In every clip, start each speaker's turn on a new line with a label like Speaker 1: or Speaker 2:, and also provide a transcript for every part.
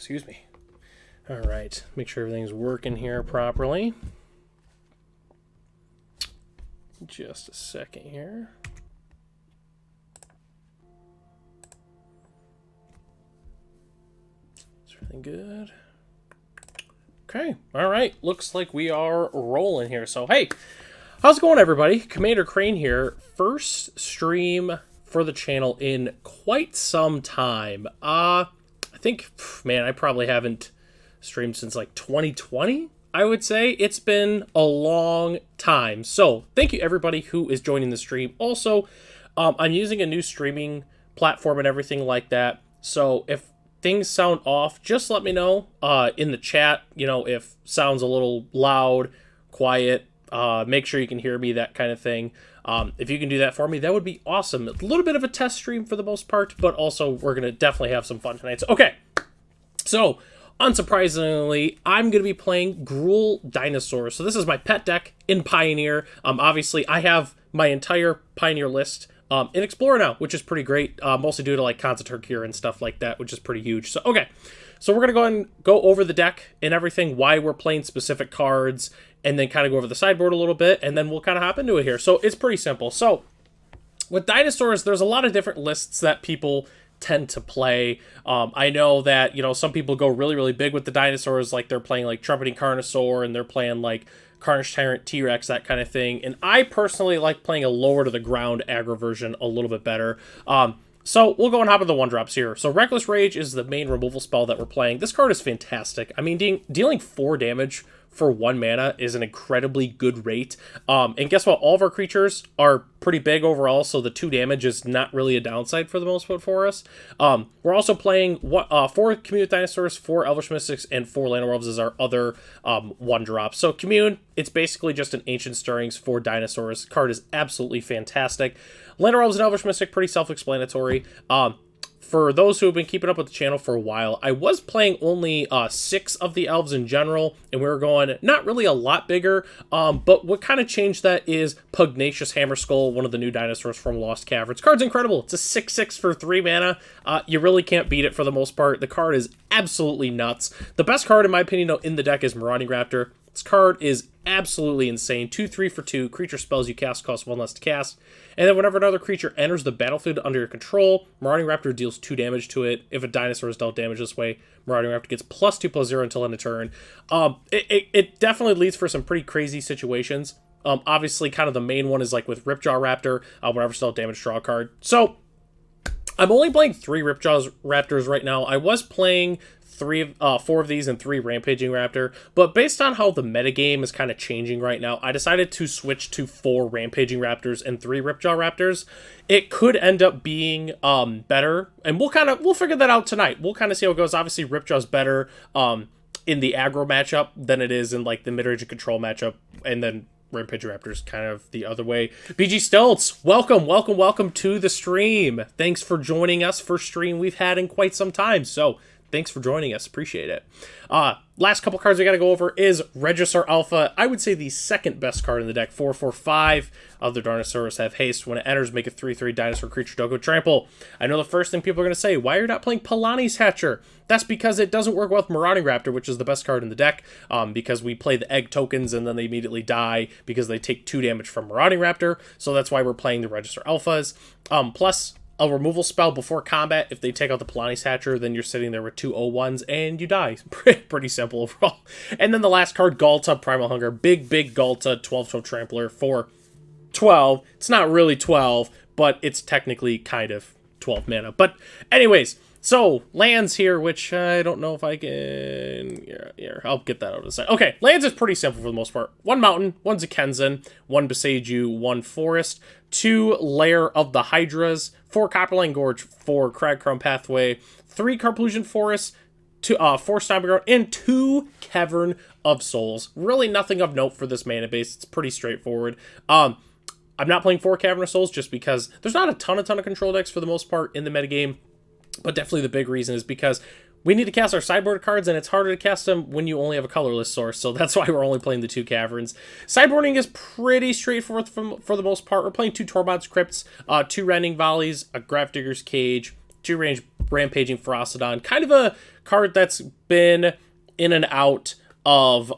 Speaker 1: Excuse me. All right, make sure everything's working here properly. Just a second here. Is everything good? Okay, all right. Looks like we are rolling here. So, hey, how's it going, everybody? Commander Crane here. First stream for the channel in quite some time. I think, man, I probably haven't streamed since like 2020, I would say. It's been a long time. So thank you everybody who is joining the stream. Also, I'm using a new streaming platform and everything like that. So if things sound off, just let me know in the chat, you know, if sounds a little loud, quiet, make sure you can hear me, that kind of thing. If you can do that for me, that would be awesome. A little bit of a test stream for the most part, but also we're going to definitely have some fun tonight. So, okay. So, unsurprisingly, I'm going to be playing Gruul Dinosaurs. So this is my pet deck in Pioneer. Obviously, I have my entire Pioneer list in Explorer now, which is pretty great. Mostly due to like Concertor Cure and stuff like that, which is pretty huge. So, okay. So we're going to go ahead and go over the deck and everything, why we're playing specific cards, and then kind of go over the sideboard a little bit, and then we'll kind of hop into it here. So it's pretty simple. So with Dinosaurs, there's a lot of different lists that people tend to play. I know that, you know, some people go really, really big with the Dinosaurs, like they're playing like Trumpeting Carnosaur, and they're playing like Carnage Tyrant T-Rex, that kind of thing. And I personally like playing a lower to the ground aggro version a little bit better. So we'll go and hop into the 1-drops here. So Reckless Rage is the main removal spell that we're playing. This card is fantastic. I mean, dealing 4 damage for 1 mana is an incredibly good rate. And guess what? All of our creatures are pretty big overall, so the 2 damage is not really a downside for the most part for us. We're also playing 4 Commune Dinosaurs, 4 Elvish Mystics, and 4 Land Werewolves as our other 1-drops. So Commune, it's basically just an Ancient Stirrings for Dinosaurs. Card is absolutely fantastic. Land Werewolves and Elvish Mystic, pretty self-explanatory. For those who have been keeping up with the channel for a while, I was playing only 6 of the elves in general, and we were going not really a lot bigger, but what kind of changed that is Pugnacious Hammerskull, one of the new dinosaurs from Lost Caverns. Card's incredible. It's a 6/6 for 3 mana. You really can't beat it for the most part. The card is absolutely nuts. The best card, in my opinion, though, in the deck is Marauding Raptor. This card is absolutely insane. 2/3 for 2. Creature spells you cast cost 1 less to cast. And then whenever another creature enters the battlefield under your control, Marauding Raptor deals 2 damage to it. If a dinosaur is dealt damage this way, Marauding Raptor gets +2/+0 until end of turn. It definitely leads for some pretty crazy situations. Obviously, kind of the main one is like with Ripjaw Raptor. Whenever it's dealt damage, draw a card. So I'm only playing 3 Ripjaw Raptors right now. I was playing 4 of these and 3 Rampaging Raptor, but based on how the metagame is kind of changing right now, I decided to switch to 4 Rampaging Raptors and 3 Ripjaw Raptors. It could end up being better, and we'll figure that out tonight. We'll kind of see how it goes. Obviously, Ripjaw's better in the aggro matchup than it is in like the mid-range and control matchup, and then Rampage Raptors kind of the other way. BG Stilts, welcome to the stream. Thanks for joining us. First stream we've had in quite some time, so thanks for joining us. Appreciate it. Last couple cards I got to go over is Regisaur Alpha. I would say the second best card in the deck. 4/4/5. Other Dinosaurs have haste. When it enters, make a 3/3 dinosaur creature. Don't go trample. I know the first thing people are going to say, why are you not playing Palani's Hatcher? That's because it doesn't work well with Marauding Raptor, which is the best card in the deck, because we play the egg tokens and then they immediately die because they take 2 damage from Marauding Raptor. So that's why we're playing the Regisaur Alphas. Plus, a removal spell before combat. If they take out the Palani's Hatcher, then you're sitting there with 2 0/1s and you die. Pretty simple overall. And then the last card, Galta, Primal Hunger. Big Galta, 12/12 Trampler for 12. It's not really 12, but it's technically kind of 12 mana. But anyways, so lands here, which I don't know if I can... Here, I'll get that out of the side. Okay, lands is pretty simple for the most part. 1 mountain, 1 Zakenzen, 1 Beseiju, 1 forest, 2 Lair of the Hydras, 4 Copperline Gorge, 4 Cragcrown Pathway, 3 Carplusian Forest, 4 Stomping Ground, and 2 Cavern of Souls. Really nothing of note for this mana base. It's pretty straightforward. I'm not playing 4 Cavern of Souls just because there's not a ton of control decks for the most part in the metagame, but definitely the big reason is because we need to cast our sideboard cards, and it's harder to cast them when you only have a colorless source, so that's why we're only playing the 2 Caverns. Sideboarding is pretty straightforward for the most part. We're playing 2 Tormod's Crypts, 2 Rending Volleys, a Gravedigger's Cage, 2-range Rampaging Ferocidon. Kind of a card that's been in and out of,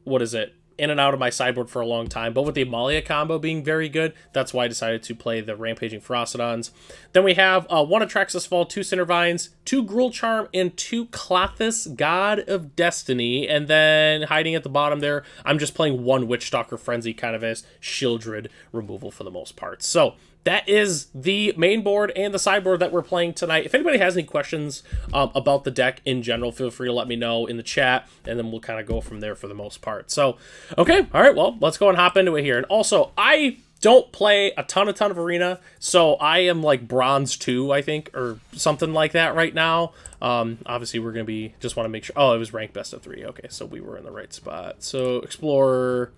Speaker 1: what is it? In and out of my sideboard for a long time, but with the Amalia combo being very good, that's why I decided to play the Rampaging Ferocidons. Then we have 1 Atraxas Fall, 2 Cindervines, 2 Gruul Charm, and 2 Klothys, God of Destiny. And then hiding at the bottom there, I'm just playing 1 Witchstalker Frenzy kind of as Shieldred removal for the most part. So that is the main board and the sideboard that we're playing tonight. If anybody has any questions about the deck in general, feel free to let me know in the chat, and then we'll kind of go from there for the most part. So, okay, all right, well, let's go and hop into it here. And also, I don't play a ton of Arena, so I am like Bronze 2, I think, or something like that right now. Obviously, we're going to be, just want to make sure, oh, it was ranked best of 3. Okay, so we were in the right spot. So, Explorer,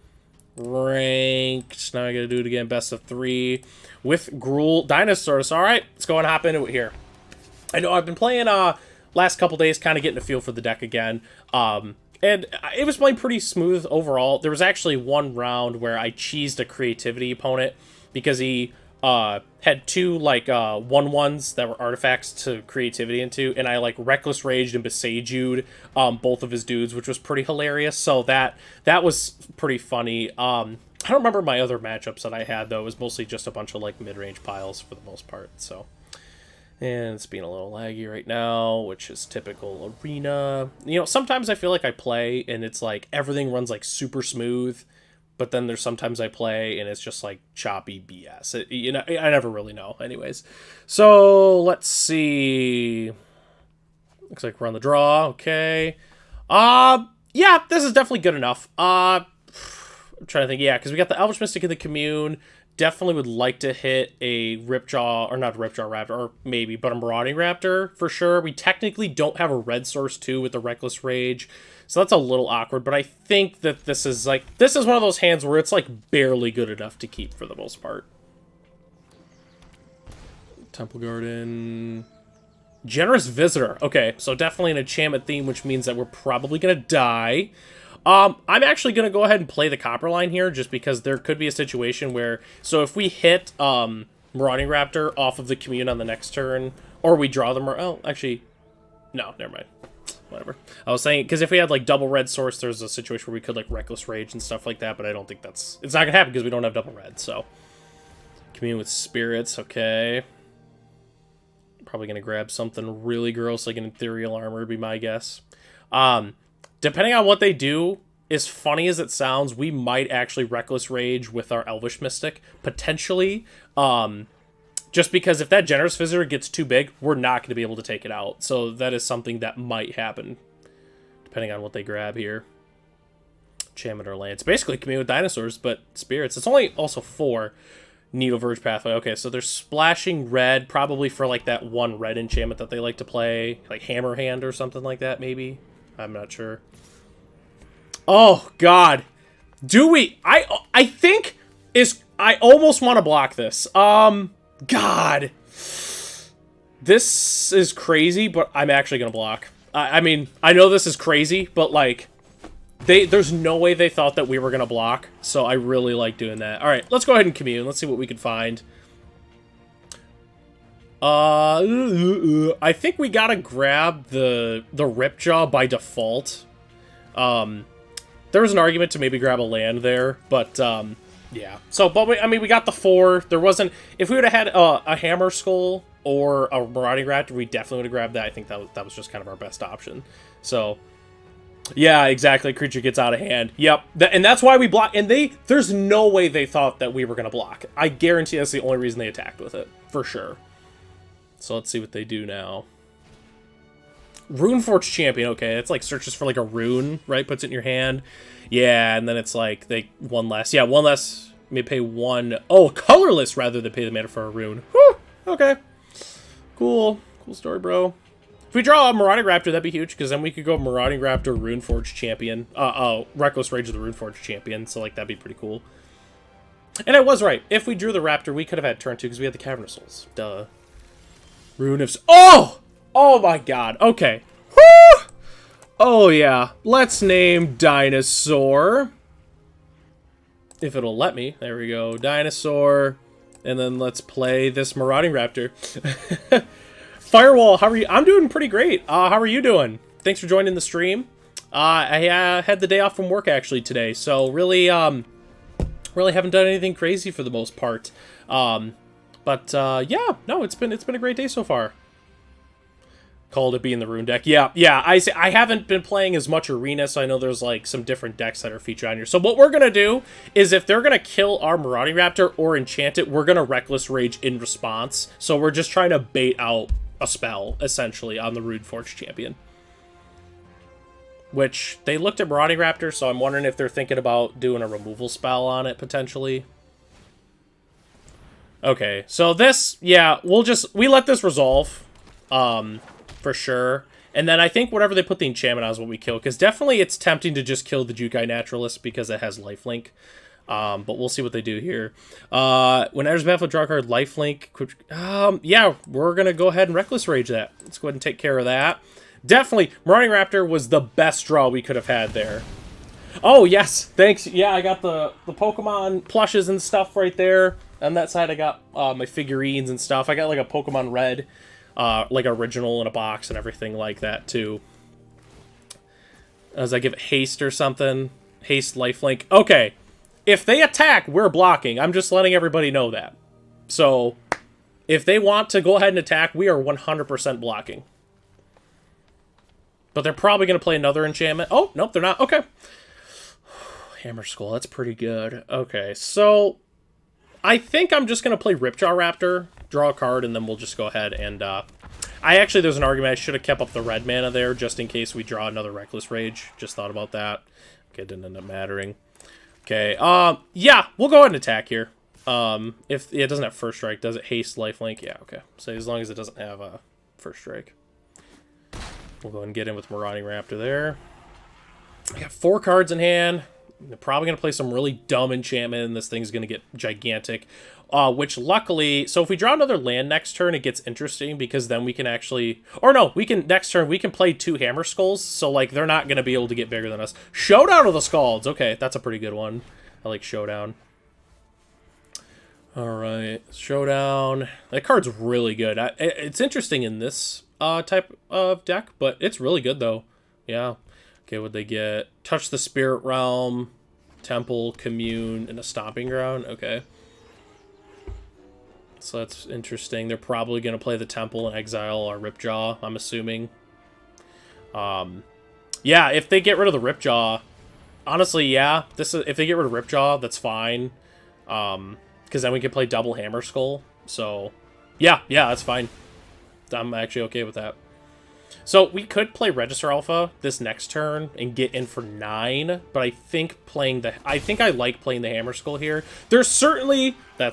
Speaker 1: ranked, now I got to do it again, best of 3. With Gruul Dinosaurs. All right, let's go and hop into it here. I know I've been playing last couple days, kind of getting a feel for the deck again. And it was playing pretty smooth overall. There was actually one round where I cheesed a creativity opponent because he had 2 like 1/1s that were artifacts to creativity into, and I like Reckless Raged and Besaged both of his dudes, which was pretty hilarious. So that was pretty funny. I don't remember my other matchups that I had, though. It was mostly just a bunch of, like, mid-range piles for the most part, so. And it's being a little laggy right now, which is typical Arena. You know, sometimes I feel like I play, and it's like, everything runs, like, super smooth, but then there's sometimes I play, and it's just, like, choppy BS. You know, I never really know, anyways. So, let's see. Looks like we're on the draw, okay. Yeah, this is definitely good enough. I'm trying to think, yeah, because we got the Elvish Mystic in the Commune. Definitely would like to hit a Ripjaw, or not a Ripjaw Raptor, or maybe, but a Marauding Raptor, for sure. We technically don't have a red source, too, with the Reckless Rage, so that's a little awkward, but I think that this is, like, this is one of those hands where it's, like, barely good enough to keep for the most part. Temple Garden... Generous Visitor. Okay, so definitely an enchantment theme, which means that we're probably going to die. I'm actually going to go ahead and play the Copperline here, just because there could be a situation where... So if we hit Marauding Raptor off of the Commune on the next turn, or we draw them... Oh, actually... No, never mind. Whatever. I was saying, because if we had, like, double red source, there's a situation where we could, like, Reckless Rage and stuff like that, but I don't think that's... It's not going to happen because we don't have double red, so... Commune with Spirits, okay. Probably going to grab something really gross, like an Ethereal Armor, would be my guess. Depending on what they do, as funny as it sounds, we might actually Reckless Rage with our Elvish Mystic, potentially. Just because if that Generous Visitor gets too big, we're not going to be able to take it out. So that is something that might happen, depending on what they grab here. Enchantment or land. It's basically Commune with Dinosaurs, but Spirits. It's only also 4. Needle Verge Pathway. Okay, so they're splashing red, probably for like that 1 red enchantment that they like to play, like Hammer Hand or something like that, maybe. I'm not sure. Oh God, do we? I think I almost want to block this. God, this is crazy, but I'm actually gonna block. I mean, I know this is crazy, but like, there's no way they thought that we were gonna block. So I really like doing that. All right, let's go ahead and Commune. Let's see what we can find. I think we gotta grab the Ripjaw by default. There was an argument to maybe grab a land there, but yeah. So, but I mean, we got the 4. There wasn't. If we would have had a Hammer Skull or a Marauding Raptor, we definitely would have grabbed that. I think that was just kind of our best option. So, yeah, exactly. Creature gets out of hand. Yep, and that's why we block. And there's no way they thought that we were gonna block. I guarantee that's the only reason they attacked with it, for sure. So let's see what they do now. Runeforge Champion, okay, it's like searches for like a rune, right? Puts it in your hand. Yeah, and then it's like one less. Yeah, one less. May pay 1. Oh, colorless rather than pay the mana for a rune. Whew, okay. Cool. Cool story, bro. If we draw a Marauding Raptor, that'd be huge, because then we could go Marauding Raptor, Runeforge Champion. Reckless Rage of the Runeforge Champion, so like that'd be pretty cool. And I was right. If we drew the Raptor, we could have had turn 2, because we had the Cavern of Souls. Duh. Rune of... Oh! Oh my God. Okay. Woo! Oh yeah. Let's name Dinosaur. If it'll let me. There we go. Dinosaur. And then let's play this Marauding Raptor. Firewall, how are you? I'm doing pretty great. How are you doing? Thanks for joining the stream. I had the day off from work actually today, so really haven't done anything crazy for the most part. Yeah, no, it's been a great day so far. Called it being the Rune deck. Yeah, I haven't been playing as much Arena, so I know there's like some different decks that are featured on here. So what we're gonna do is if they're gonna kill our Marauding Raptor or enchant it, we're gonna Reckless Rage in response. So we're just trying to bait out a spell, essentially, on the Rune Forge champion. Which, they looked at Marauding Raptor, so I'm wondering if they're thinking about doing a removal spell on it, potentially. Okay, so this, yeah, we let this resolve. For sure. And then I think whatever they put the enchantment on is what we kill. Because definitely it's tempting to just kill the Jukai Naturalist because it has lifelink. But we'll see what they do here. When enters battle, draw a card, lifelink. Yeah, we're going to go ahead and Reckless Rage that. Let's go ahead and take care of that. Definitely, Marauding Raptor was the best draw we could have had there. Oh, yes. Thanks. Yeah, I got the Pokemon plushes and stuff right there. On that side, I got my figurines and stuff. I got like a Pokemon Red. Like original in a box and everything like that too. As I give it haste or something. Haste, lifelink. Okay. If they attack, we're blocking. I'm just letting everybody know that. So, if they want to go ahead and attack, we are 100% blocking. But they're probably going to play another enchantment. Oh, nope, they're not. Okay. Hammer Skull, that's pretty good. Okay, so I think I'm just going to play Ripjaw Raptor, draw a card, and then we'll just go ahead and, there's an argument I should have kept up the red mana there, just in case we draw another Reckless Rage. Just thought about that. Okay, it didn't end up mattering. Okay, yeah, we'll go ahead and attack here. If it doesn't have First Strike, does it haste lifelink? Yeah, okay. So as long as it doesn't have a First Strike. We'll go ahead and get in with Marauding Raptor there. I got 4 cards in hand. They're probably going to play some really dumb enchantment, and this thing's going to get gigantic. Which, luckily... So, if we draw another land next turn, it gets interesting, because then we can actually... Or no, next turn, we can play 2 Hammer Skulls, so, like, they're not going to be able to get bigger than us. Showdown of the Scalds! Okay, that's a pretty good one. I like Showdown. Alright, Showdown. That card's really good. It's interesting in this type of deck, but it's really good, though. Yeah. Okay, what'd they get? Touch the Spirit Realm, Temple, Commune, and a Stomping Ground. Okay. So that's interesting. They're probably going to play the Temple and exile our Ripjaw, I'm assuming. Yeah, if they get rid of the Ripjaw, honestly, yeah. If they get rid of Ripjaw, that's fine. Because then we can play double Hammer Skull. So, yeah, that's fine. I'm actually okay with that. So, we could play Register Alpha this next turn and get in for 9, but I think I like playing the Hammer Skull here. There's certainly... that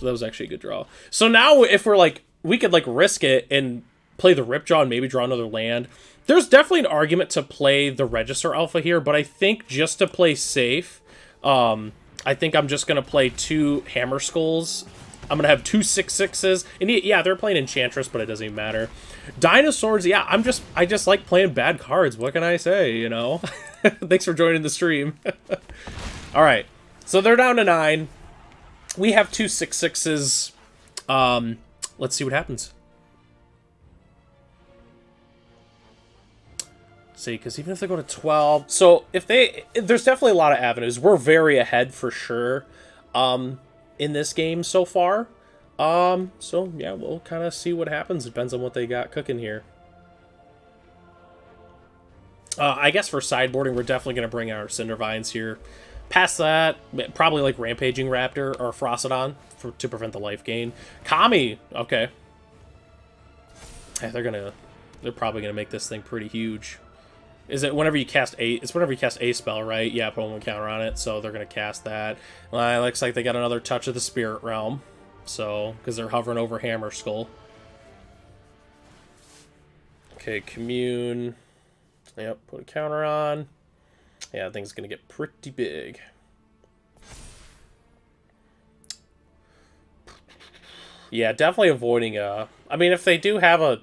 Speaker 1: was actually a good draw. So now, if we're like... We could, like, risk it and play the Ripjaw and maybe draw another land. There's definitely an argument to play the Register Alpha here, but I think just to play safe, I think I'm just going to play 2 Hammer Skulls. I'm going to have 2 6/6s. And yeah, they're playing Enchantress, but it doesn't even matter. Dinosaurs, yeah, I just like playing bad cards. What can I say, you know? Thanks for joining the stream. All right. So they're down to 9. We have 2 6/6s. Let's see what happens. See, because even if they go to 12... So, there's definitely a lot of avenues. We're very ahead for sure in this game so far. So, yeah, we'll kind of see what happens. Depends on what they got cooking here. I guess for sideboarding, we're definitely going to bring our Cindervines here. Past that, probably like Rampaging Raptor or Frostodon to prevent the life gain. Kami, okay. Yeah, they're probably going to make this thing pretty huge. Is it whenever you cast it's whenever you cast a spell, right? Yeah, put one counter on it, so they're going to cast that. Looks like they got another Touch of the Spirit Realm. So, because they're hovering over Hammer Skull. Okay, Commune. Yep, put a counter on. Yeah, that thing's going to get pretty big. Yeah, definitely avoiding a... I mean, if they do have a...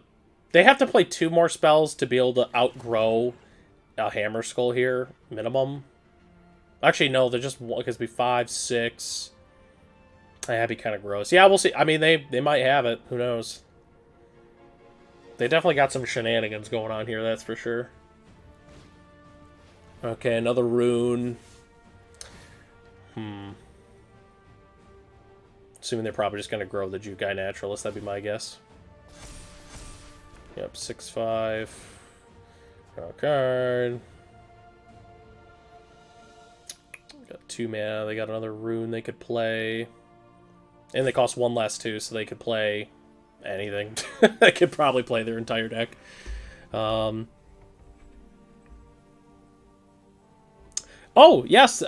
Speaker 1: They have to play 2 more spells to be able to outgrow a Hammer Skull here, minimum. Actually, no, they're just... It could be 5, 6... That'd be kind of gross. Yeah, we'll see. I mean, they might have it. Who knows? They definitely got some shenanigans going on here, that's for sure. Okay, another rune. Assuming they're probably just going to grow the Jukai Naturalist, that'd be my guess. Yep, 6/5. Draw a card. Got 2 mana. They got another rune they could play. And they cost 1 less too, so they could play anything. They could probably play their entire deck. Oh, yes.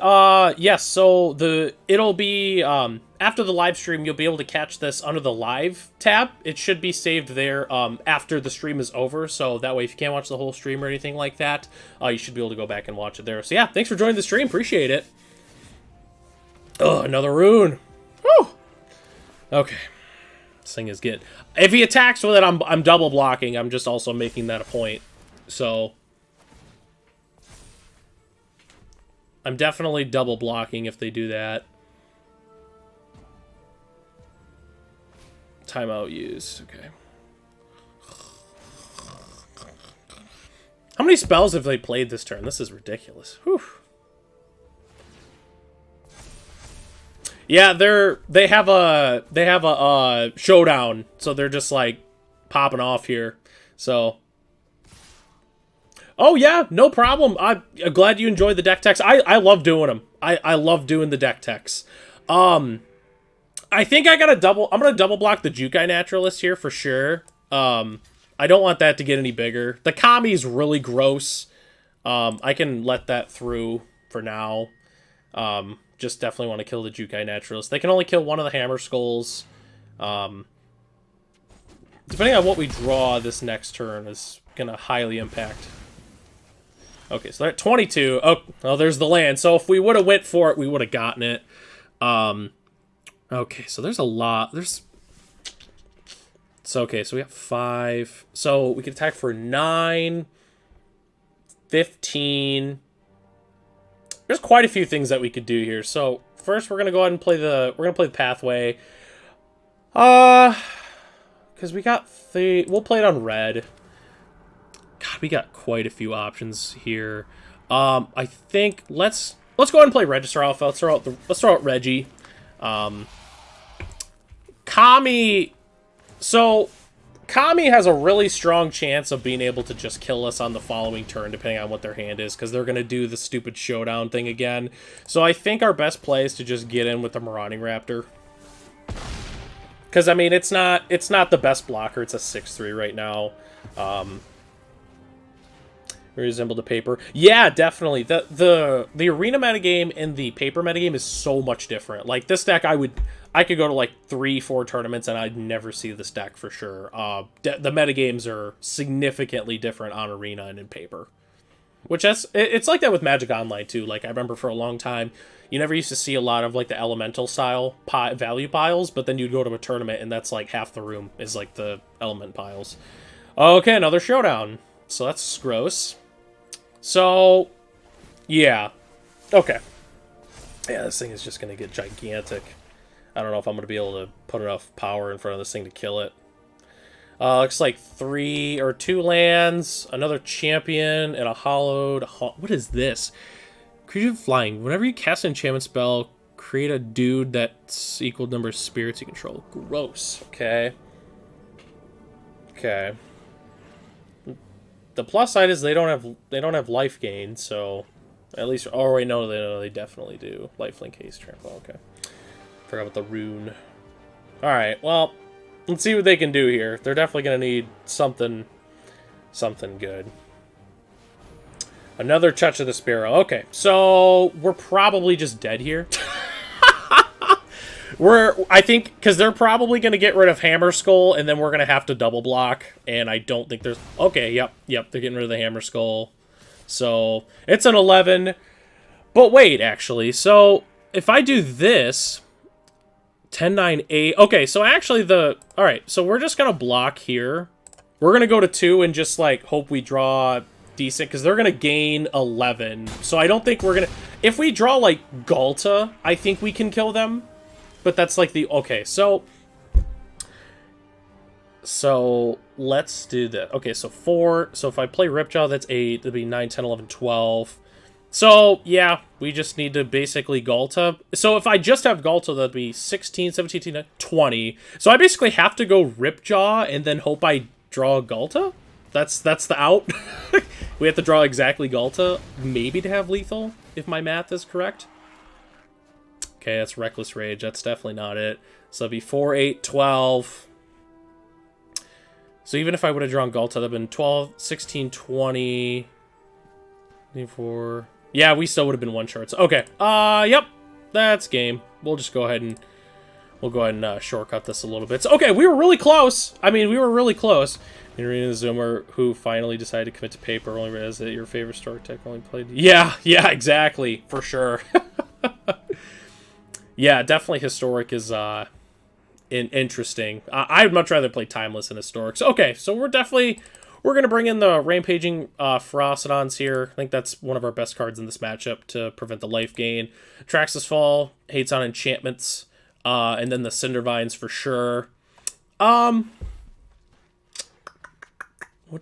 Speaker 1: Yes, so it'll be after the live stream, you'll be able to catch this under the live tab. It should be saved there after the stream is over, so that way if you can't watch the whole stream or anything like that, you should be able to go back and watch it there. So yeah, thanks for joining the stream. Appreciate it. Oh, another rune. Whew. Okay. This thing is good. If he attacks with it, I'm double blocking. I'm just also making that a point. So I'm definitely double blocking if they do that. Timeout used. Okay. How many spells have they played this turn? This is ridiculous. Whew. Yeah, they have a showdown, so they're just like popping off here. So, oh yeah, no problem. I'm glad you enjoyed the deck techs. I love doing them. I love doing the deck techs. I think I'm gonna double block the Jukai Naturalist here for sure. I don't want that to get any bigger. The Kami's really gross. I can let that through for now. Just definitely want to kill the Jukai Naturalist. They can only kill one of the Hammer Skulls. Depending on what we draw this next turn is going to highly impact. Okay, so they're at 22. Oh, well, there's the land. So if we would have went for it, we would have gotten it. Okay, so there's a lot. So, okay, so we have 5. So we can attack for 9, 15... There's quite a few things that we could do here. So first, we're gonna go ahead and play the pathway. Because we got we'll play it on red. God, we got quite a few options here. I think let's go ahead and play Register Alpha. Let's throw out Reggie. Kami. So Kami has a really strong chance of being able to just kill us on the following turn, depending on what their hand is, because they're going to do the stupid showdown thing again. So I think our best play is to just get in with the Marauding Raptor. Because, I mean, it's not the best blocker. It's a 6/3 right now. Resemble the paper. Yeah, definitely. The arena metagame and the paper metagame is so much different. Like, this deck, I could go to like 3-4 tournaments and I'd never see this deck for sure. The metagames are significantly different on arena and in paper. Which it's like that with Magic Online too. Like, I remember for a long time, you never used to see a lot of like the elemental style value piles, but then you'd go to a tournament and that's like half the room is like the element piles. Okay, another showdown. So that's gross. So, yeah. Okay. Yeah, this thing is just going to get gigantic. I don't know if I'm going to be able to put enough power in front of this thing to kill it. Looks like 3 or 2 lands, another champion, and a hollowed... What is this? Creature flying. Whenever you cast an enchantment spell, create a dude that's equal number of spirits you control. Gross. Okay. Okay. The plus side is they don't have life gain, so at least wait, no, they definitely do. Lifelink haste trample. Okay. Forgot about the rune. All right. Well, let's see what they can do here. They're definitely gonna need something good. Another Touch of the Sparrow. Okay, so we're probably just dead here. I think, because they're probably going to get rid of Hammer Skull, and then we're going to have to double block, and I don't think there's... Okay, yep, they're getting rid of the Hammer Skull. So, it's an 11. But wait, actually, so, if I do this... 10, 9, 8... Okay, so actually Alright, so we're just going to block here. We're going to go to 2 and just, like, hope we draw decent, because they're going to gain 11. So I don't think we're going to... If we draw, like, Galta, I think we can kill them. but that's like the... Okay, so let's do that. Okay, so 4. So if I play Ripjaw, that's 8. That'd be 9, 10, 11, 12. So, yeah, we just need to basically Galta. So if I just have Galta, that'd be 16, 17, 18, 20. So I basically have to go Ripjaw and then hope I draw Galta? That's the out. We have to draw exactly Galta, maybe to have lethal, if my math is correct. Okay, that's Reckless Rage. That's definitely not it. So it'd be 4, 8, 12. So even if I would have drawn Galta, that'd have been 12, 16, 20... 24... Yeah, we still would have been one short. So, okay. Yep. That's game. We'll just go ahead and shortcut this a little bit. So, okay, we were really close. I mean, we were really close. Arena Zoomer, who finally decided to commit to paper, only realized that your favorite Star Tech only played... Yeah, exactly. For sure. Yeah, definitely Historic is interesting. I'd much rather play Timeless than Historic. So, okay, so we're going to bring in the Rampaging Ferocidons here. I think that's one of our best cards in this matchup to prevent the life gain. Traxxas Fall, hates on enchantments, and then the Cindervines for sure. What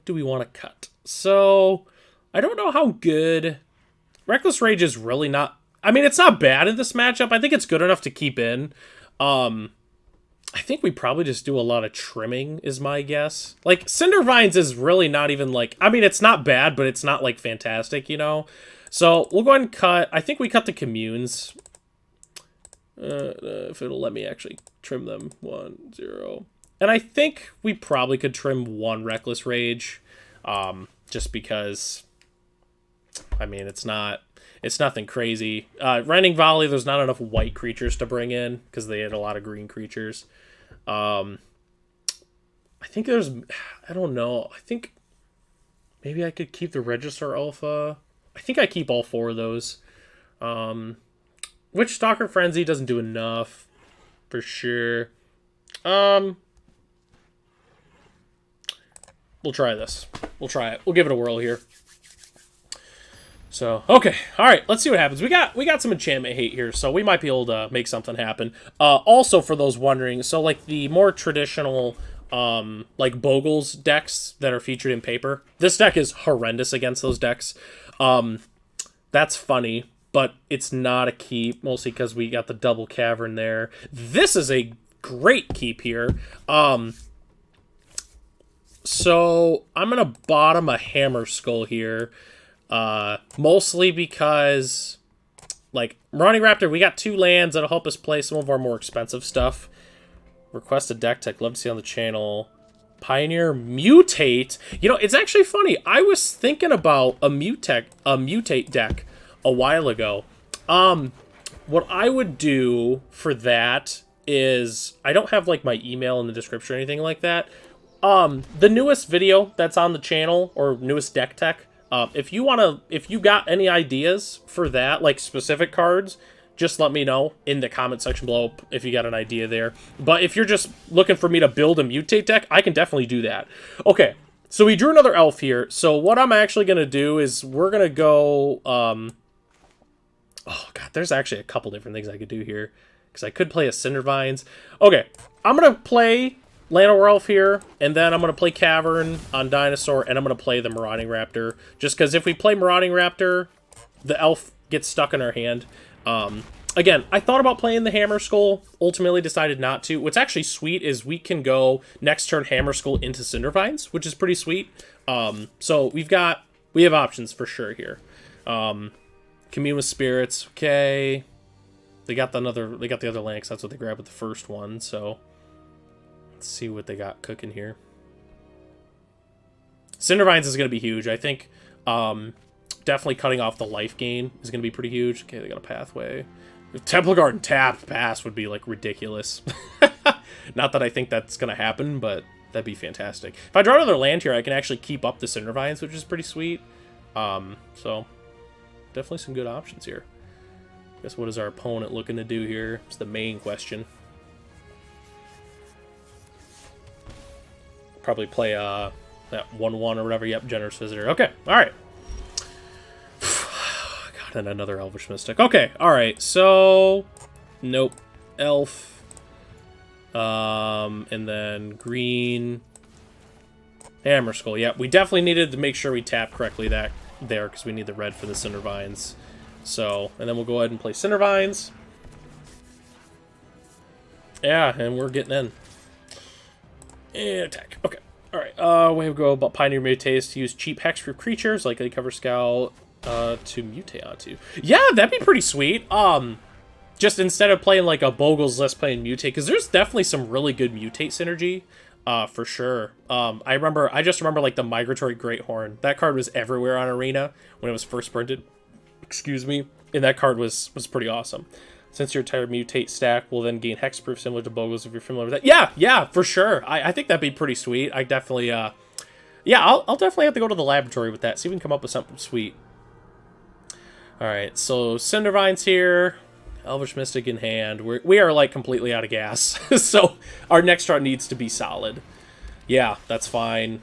Speaker 1: do we want to cut? So, I don't know how good... Reckless Rage is really not... I mean, it's not bad in this matchup. I think it's good enough to keep in. I think we probably just do a lot of trimming, is my guess. Like, Cindervines is really not even, like... I mean, it's not bad, but it's not, like, fantastic, you know? So, we'll go ahead and cut... I think we cut the communes. If it'll let me actually trim them. 1, 0... And I think we probably could trim 1 Reckless Rage. Just because... I mean, it's nothing crazy. Rending Volley, there's not enough white creatures to bring in, because they had a lot of green creatures. I think there's... I don't know. I think maybe I could keep the Regisaur Alpha. I think I keep all 4 of those. Witch Stalker Frenzy doesn't do enough, for sure. We'll try this. We'll try it. We'll give it a whirl here. So, okay. All right, let's see what happens. We got some enchantment hate here, so we might be able to make something happen. Also, for those wondering, so, like, the more traditional, like, Bogles decks that are featured in paper, this deck is horrendous against those decks. That's funny, but it's not a keep, mostly because we got the double cavern there. This is a great keep here. So, I'm going to bottom a Hammer Skull here. Mostly because, like, Marauding Raptor, we got 2 lands that'll help us play some of our more expensive stuff. Request a deck tech, love to see on the channel. Pioneer Mutate. You know, it's actually funny. I was thinking about a Mutate deck a while ago. What I would do for that is, I don't have, like, my email in the description or anything like that. The newest video that's on the channel, or newest deck tech, if you got any ideas for that, like specific cards, just let me know in the comment section below if you got an idea there. But if you're just looking for me to build a Mutate deck, I can definitely do that. Okay, so we drew another elf here. So what I'm actually going to do is we're going to go... oh, God, there's actually a couple different things I could do here. Because I could play a Cindervines. Okay, I'm going to play Llanowar Elf here, and then I'm going to play Cavern on Dinosaur, and I'm going to play the Marauding Raptor. Just because if we play Marauding Raptor, the elf gets stuck in our hand. Again, I thought about playing the Hammer Skull, ultimately decided not to. What's actually sweet is we can go next turn Hammer Skull into Cindervines, which is pretty sweet. So we have options for sure here. Commune with Spirits, okay. They got the other land, 'cause that's what they grabbed with the first one, so let's see what they got cooking here. Cindervines is going to be huge. I think definitely cutting off the life gain is going to be pretty huge. Okay, they got a pathway. If Temple Garden tapped pass would be, like, ridiculous. Not that I think that's going to happen, but that'd be fantastic. If I draw another land here, I can actually keep up the Cindervines, which is pretty sweet. So, definitely some good options here. I guess what is our opponent looking to do here? It's the main question. Probably play that 1/1 or whatever. Yep, Generous Visitor. Okay, alright. God, and another Elvish Mystic. Okay, alright, so... Nope. elf. And then green. Hammer Skull. Yeah, we definitely needed to make sure we tap correctly there because we need the red for the Cinder Vines. So, and then we'll go ahead and play Cinder Vines. Yeah, and we're getting in. And attack. Okay. Alright, we go about Pioneer Mutates to use cheap hexproof creatures like a Cover Scout to mutate onto. Yeah, that'd be pretty sweet. Just instead of playing like a Bogle's list, playing Mutate, because there's definitely some really good Mutate synergy. For sure. I just remember like the Migratory Greathorn. That card was everywhere on Arena when it was first printed. Excuse me. And that card was pretty awesome. Since your entire Mutate stack will then gain hexproof similar to Bogles if you're familiar with that. Yeah, for sure. I think that'd be pretty sweet. I definitely, yeah, I'll definitely have to go to the laboratory with that. See if we can come up with something sweet. Alright, so Cindervines here. Elvish Mystic in hand. We are like completely out of gas. So our next draw needs to be solid. Yeah, that's fine.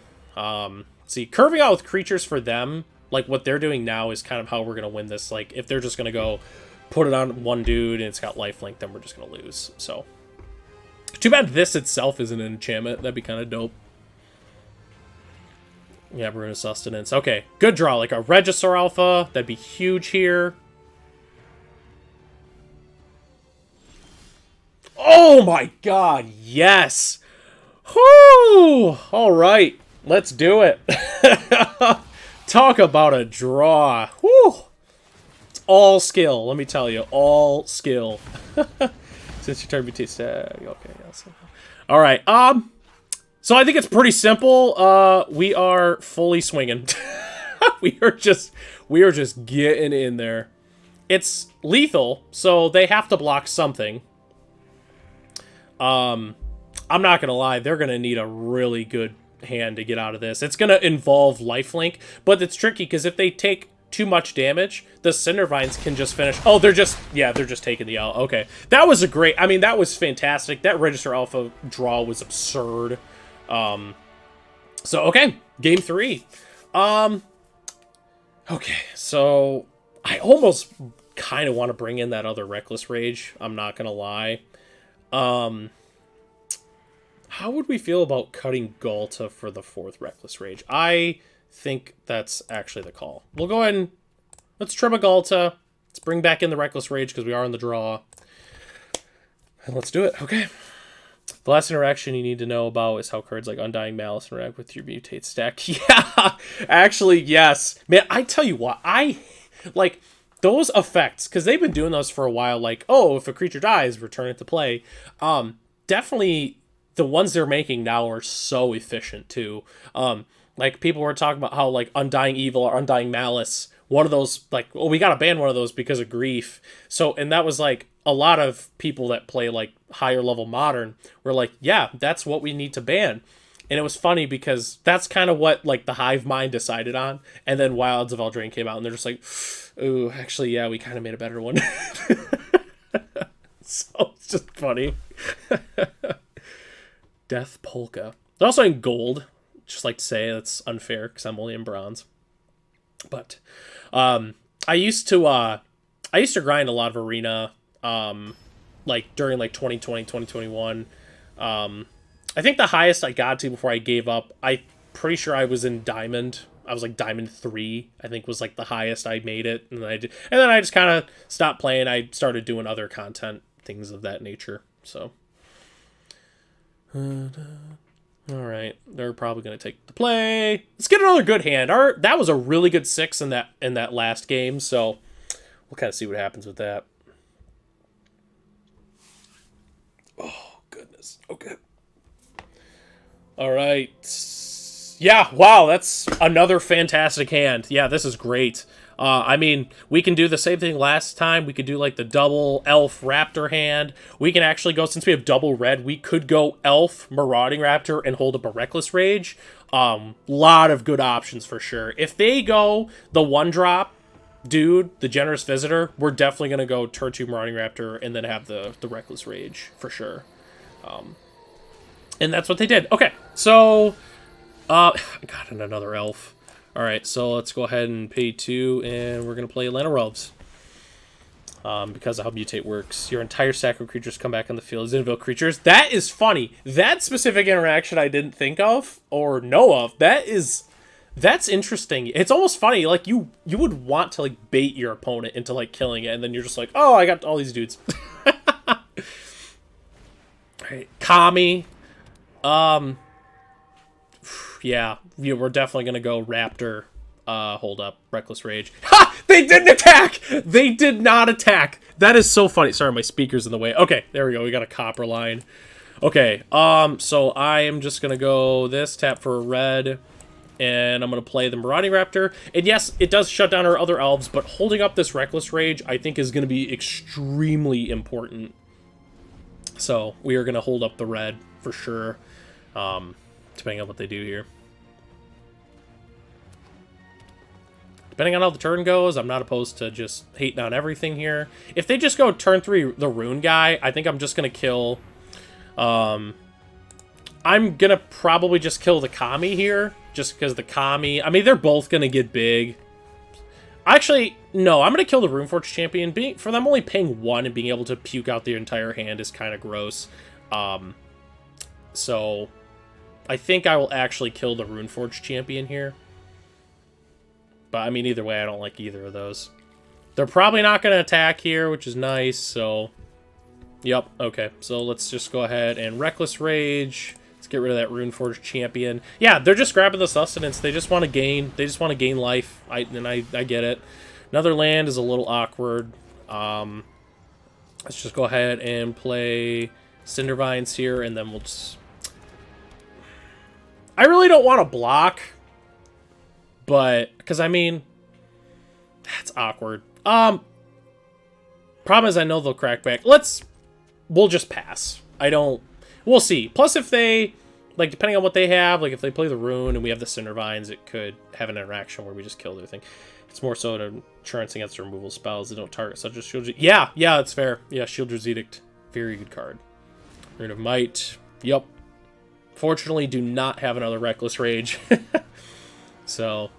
Speaker 1: See, curving out with creatures for them, like what they're doing now is kind of how we're going to win this. Like if they're just going to go put it on one dude and it's got lifelink, then we're just going to lose. So too bad this itself isn't an enchantment. That'd be kind of dope. Yeah, we're in a sustenance. Okay, good draw. Like a Regisaur Alpha. That'd be huge here. Oh my god, yes! Whoo! Alright, let's do it. Talk about a draw. Whoo! It's all skill, let me tell you. All skill. Since your turn mutates, okay, yes. Alright, so I think it's pretty simple. We are fully swinging. we are just getting in there. It's lethal, so they have to block something. I'm not gonna lie, they're gonna need a really good hand to get out of this. It's gonna involve lifelink, but it's tricky because if they take too much damage, the Cindervines can just finish. Oh, they're just taking the L. Okay, that was that was fantastic. That Register Alpha draw was absurd. So okay, game 3. Okay, so I almost kind of want to bring in that other Reckless Rage. I'm not gonna lie. How would we feel about cutting Galta for the 4th Reckless Rage? I think that's actually the call. We'll go ahead and let's trim a Galta. Let's bring back in the Reckless Rage because we are in the draw. And let's do it. Okay. The last interaction you need to know about is how cards like Undying Malice interact with your Mutate stack. Yeah, actually, yes. Man, I tell you what, I like those effects, because they've been doing those for a while, like, oh, if a creature dies, return it to play. Definitely the ones they're making now are so efficient, too. Like, people were talking about how, like, Undying Evil or Undying Malice, one of those, like, well, we gotta ban one of those because of grief. So, and that was, like, a lot of people that play, like, higher level Modern were like, yeah, that's what we need to ban. And it was funny because that's kind of what, like, the hive mind decided on. And then Wilds of Eldraine came out, and they're just like, ooh, actually, yeah, we kind of made a better one. So it's just funny. Death Polka. They're also in gold. Just like to say that's unfair because I'm only in bronze. But I used to grind a lot of Arena, like during like 2020, 2021. I think the highest I got to before I gave up, I'm pretty sure I was in Diamond. I was like Diamond 3, I think was like the highest I made it. And then I just kind of stopped playing. I started doing other content, things of that nature. So, all right, they're probably going to take the play. Let's get another good hand. That was a really good 6 in that last game. So we'll kind of see what happens with that. Oh, goodness. Okay. All right. Yeah, wow, that's another fantastic hand. Yeah, this is great. I mean, we can do the same thing last time. We could do, like, the double Elf Raptor hand. We can actually go, since we have double red, we could go Elf Marauding Raptor and hold up a Reckless Rage. Lot of good options for sure. If they go the 1-drop, dude, the Generous Visitor, we're definitely going to go turn 2 Marauding Raptor and then have the Reckless Rage for sure. And that's what they did. Okay, so... got another elf. Alright, so let's go ahead and pay 2, and we're going to play Atlanta Robes. because of how mutate works. Your entire stack of creatures come back on the field as invisible creatures. That is funny. That specific interaction I didn't think of or know of. That's interesting. It's almost funny. Like you would want to like bait your opponent into like killing it, and then you're just like, oh, I got all these dudes. Right. Kami. Yeah, we're definitely gonna go Raptor. Hold up. Reckless Rage. Ha! They didn't attack! They did not attack! That is so funny. Sorry, my speaker's in the way. Okay, there we go. We got a copper line. Okay, so I am just gonna go this, tap for a red, and I'm gonna play the Marauding Raptor. And yes, it does shut down our other elves, but holding up this Reckless Rage, I think, is gonna be extremely important. So, we are gonna hold up the red, for sure, depending on what they do here. Depending on how the turn goes, I'm not opposed to just hating on everything here. If they just go turn 3 the Rune guy, I think I'm just going to kill... I'm going to probably just kill the Kami here. Just because the Kami... I mean, they're both going to get big. Actually, no, I'm going to kill the Runeforge Champion. For them only paying 1 and being able to puke out their entire hand is kind of gross. So, I think I will actually kill the Runeforge Champion here. But, I mean, either way, I don't like either of those. They're probably not going to attack here, which is nice, so... Yep, okay. So, let's just go ahead and Reckless Rage. Let's get rid of that Runeforge Champion. Yeah, they're just grabbing the sustenance. They just want to gain. They just want to gain life. I get it. Another land is a little awkward. Let's just go ahead and play Cindervines here, and then we'll just... I really don't want to block... But, because, I mean, that's awkward. Problem is I know they'll crack back. We'll just pass. We'll see. Plus, if they, like, depending on what they have, like, if they play the Rune and we have the Cindervines, it could have an interaction where we just kill their thing. It's more so an insurance against removal spells that don't target such as Shield. Yeah, that's fair. Yeah, Shieldred's Edict. Very good card. Rune of Might. Yep. Fortunately, do not have another Reckless Rage. So,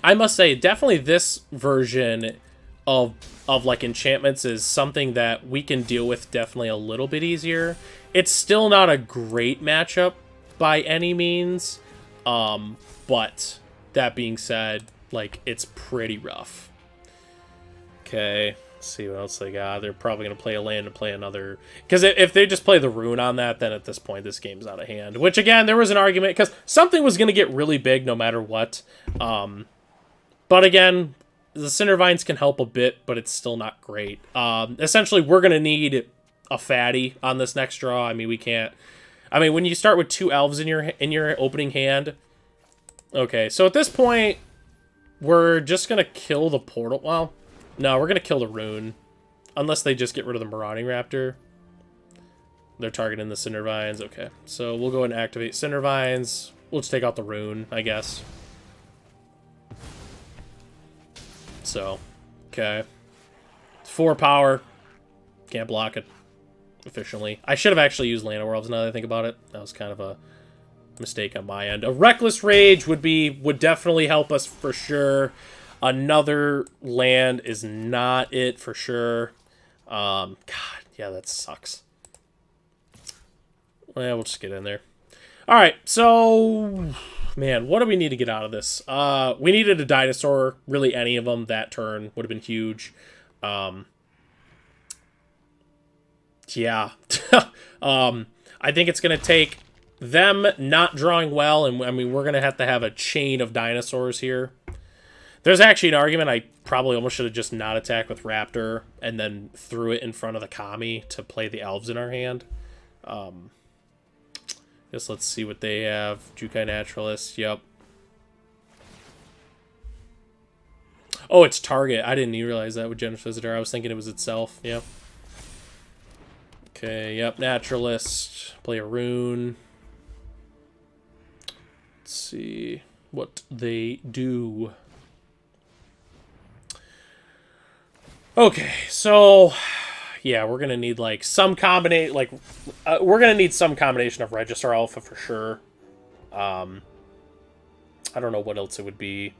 Speaker 1: I must say, definitely this version of like enchantments is something that we can deal with definitely a little bit easier. It's still not a great matchup by any means, but that being said, like, it's pretty rough. Okay, let's see what else they got. They're probably going to play a land to play another... Because if they just play the Rune on that, then at this point, this game's out of hand. Which, again, there was an argument, because something was going to get really big no matter what. But, again, the Cindervines can help a bit, but it's still not great. Essentially, we're going to need a fatty on this next draw. I mean, we can't... I mean, when you start with 2 elves in your opening hand... Okay, so at this point, we're just going to kill the portal... Well... No, we're going to kill the Rune. Unless they just get rid of the Marauding Raptor. They're targeting the Cindervines. Okay, so we'll go and activate Cindervines. We'll just take out the Rune, I guess. So, okay. 4 power. Can't block it efficiently. I should have actually used Land of Worlds now that I think about it. That was kind of a mistake on my end. A Reckless Rage would definitely help us for sure. Another land is not it for sure. God, yeah, that sucks. Well, we'll just get in there. All right, so, man, what do we need to get out of this? We needed a dinosaur. Really, any of them that turn would have been huge. Yeah. I think it's going to take them not drawing well, and I mean, we're going to have a chain of dinosaurs here. There's actually an argument I probably almost should have just not attacked with Raptor and then threw it in front of the Kami to play the elves in our hand. Guess let's see what they have. Jukai Naturalist, yep. Oh, it's target. I didn't even realize that with Generous Visitor. I was thinking it was itself, yep. Okay, yep, Naturalist. Play a Rune. Let's see what they do. Okay, so yeah, we're gonna need like some combination, we're gonna need some combination of Register Alpha for sure. I don't know what else it would be.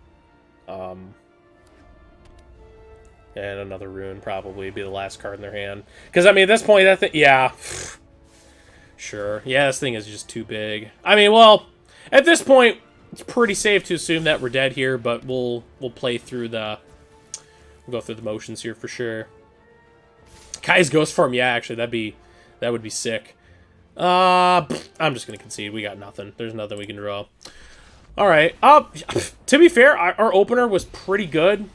Speaker 1: And another rune probably be the last card in their hand. Because, I mean, at this point, that thing... Yeah. Sure. Yeah, this thing is just too big. I mean, well, at this point, it's pretty safe to assume that we're dead here, but we'll play through the... We'll go through the motions here for sure. Kai's Ghost Form, yeah, actually, that would be sick. I'm just going to concede. We got nothing. There's nothing we can draw. All right. To be fair, our opener was pretty good.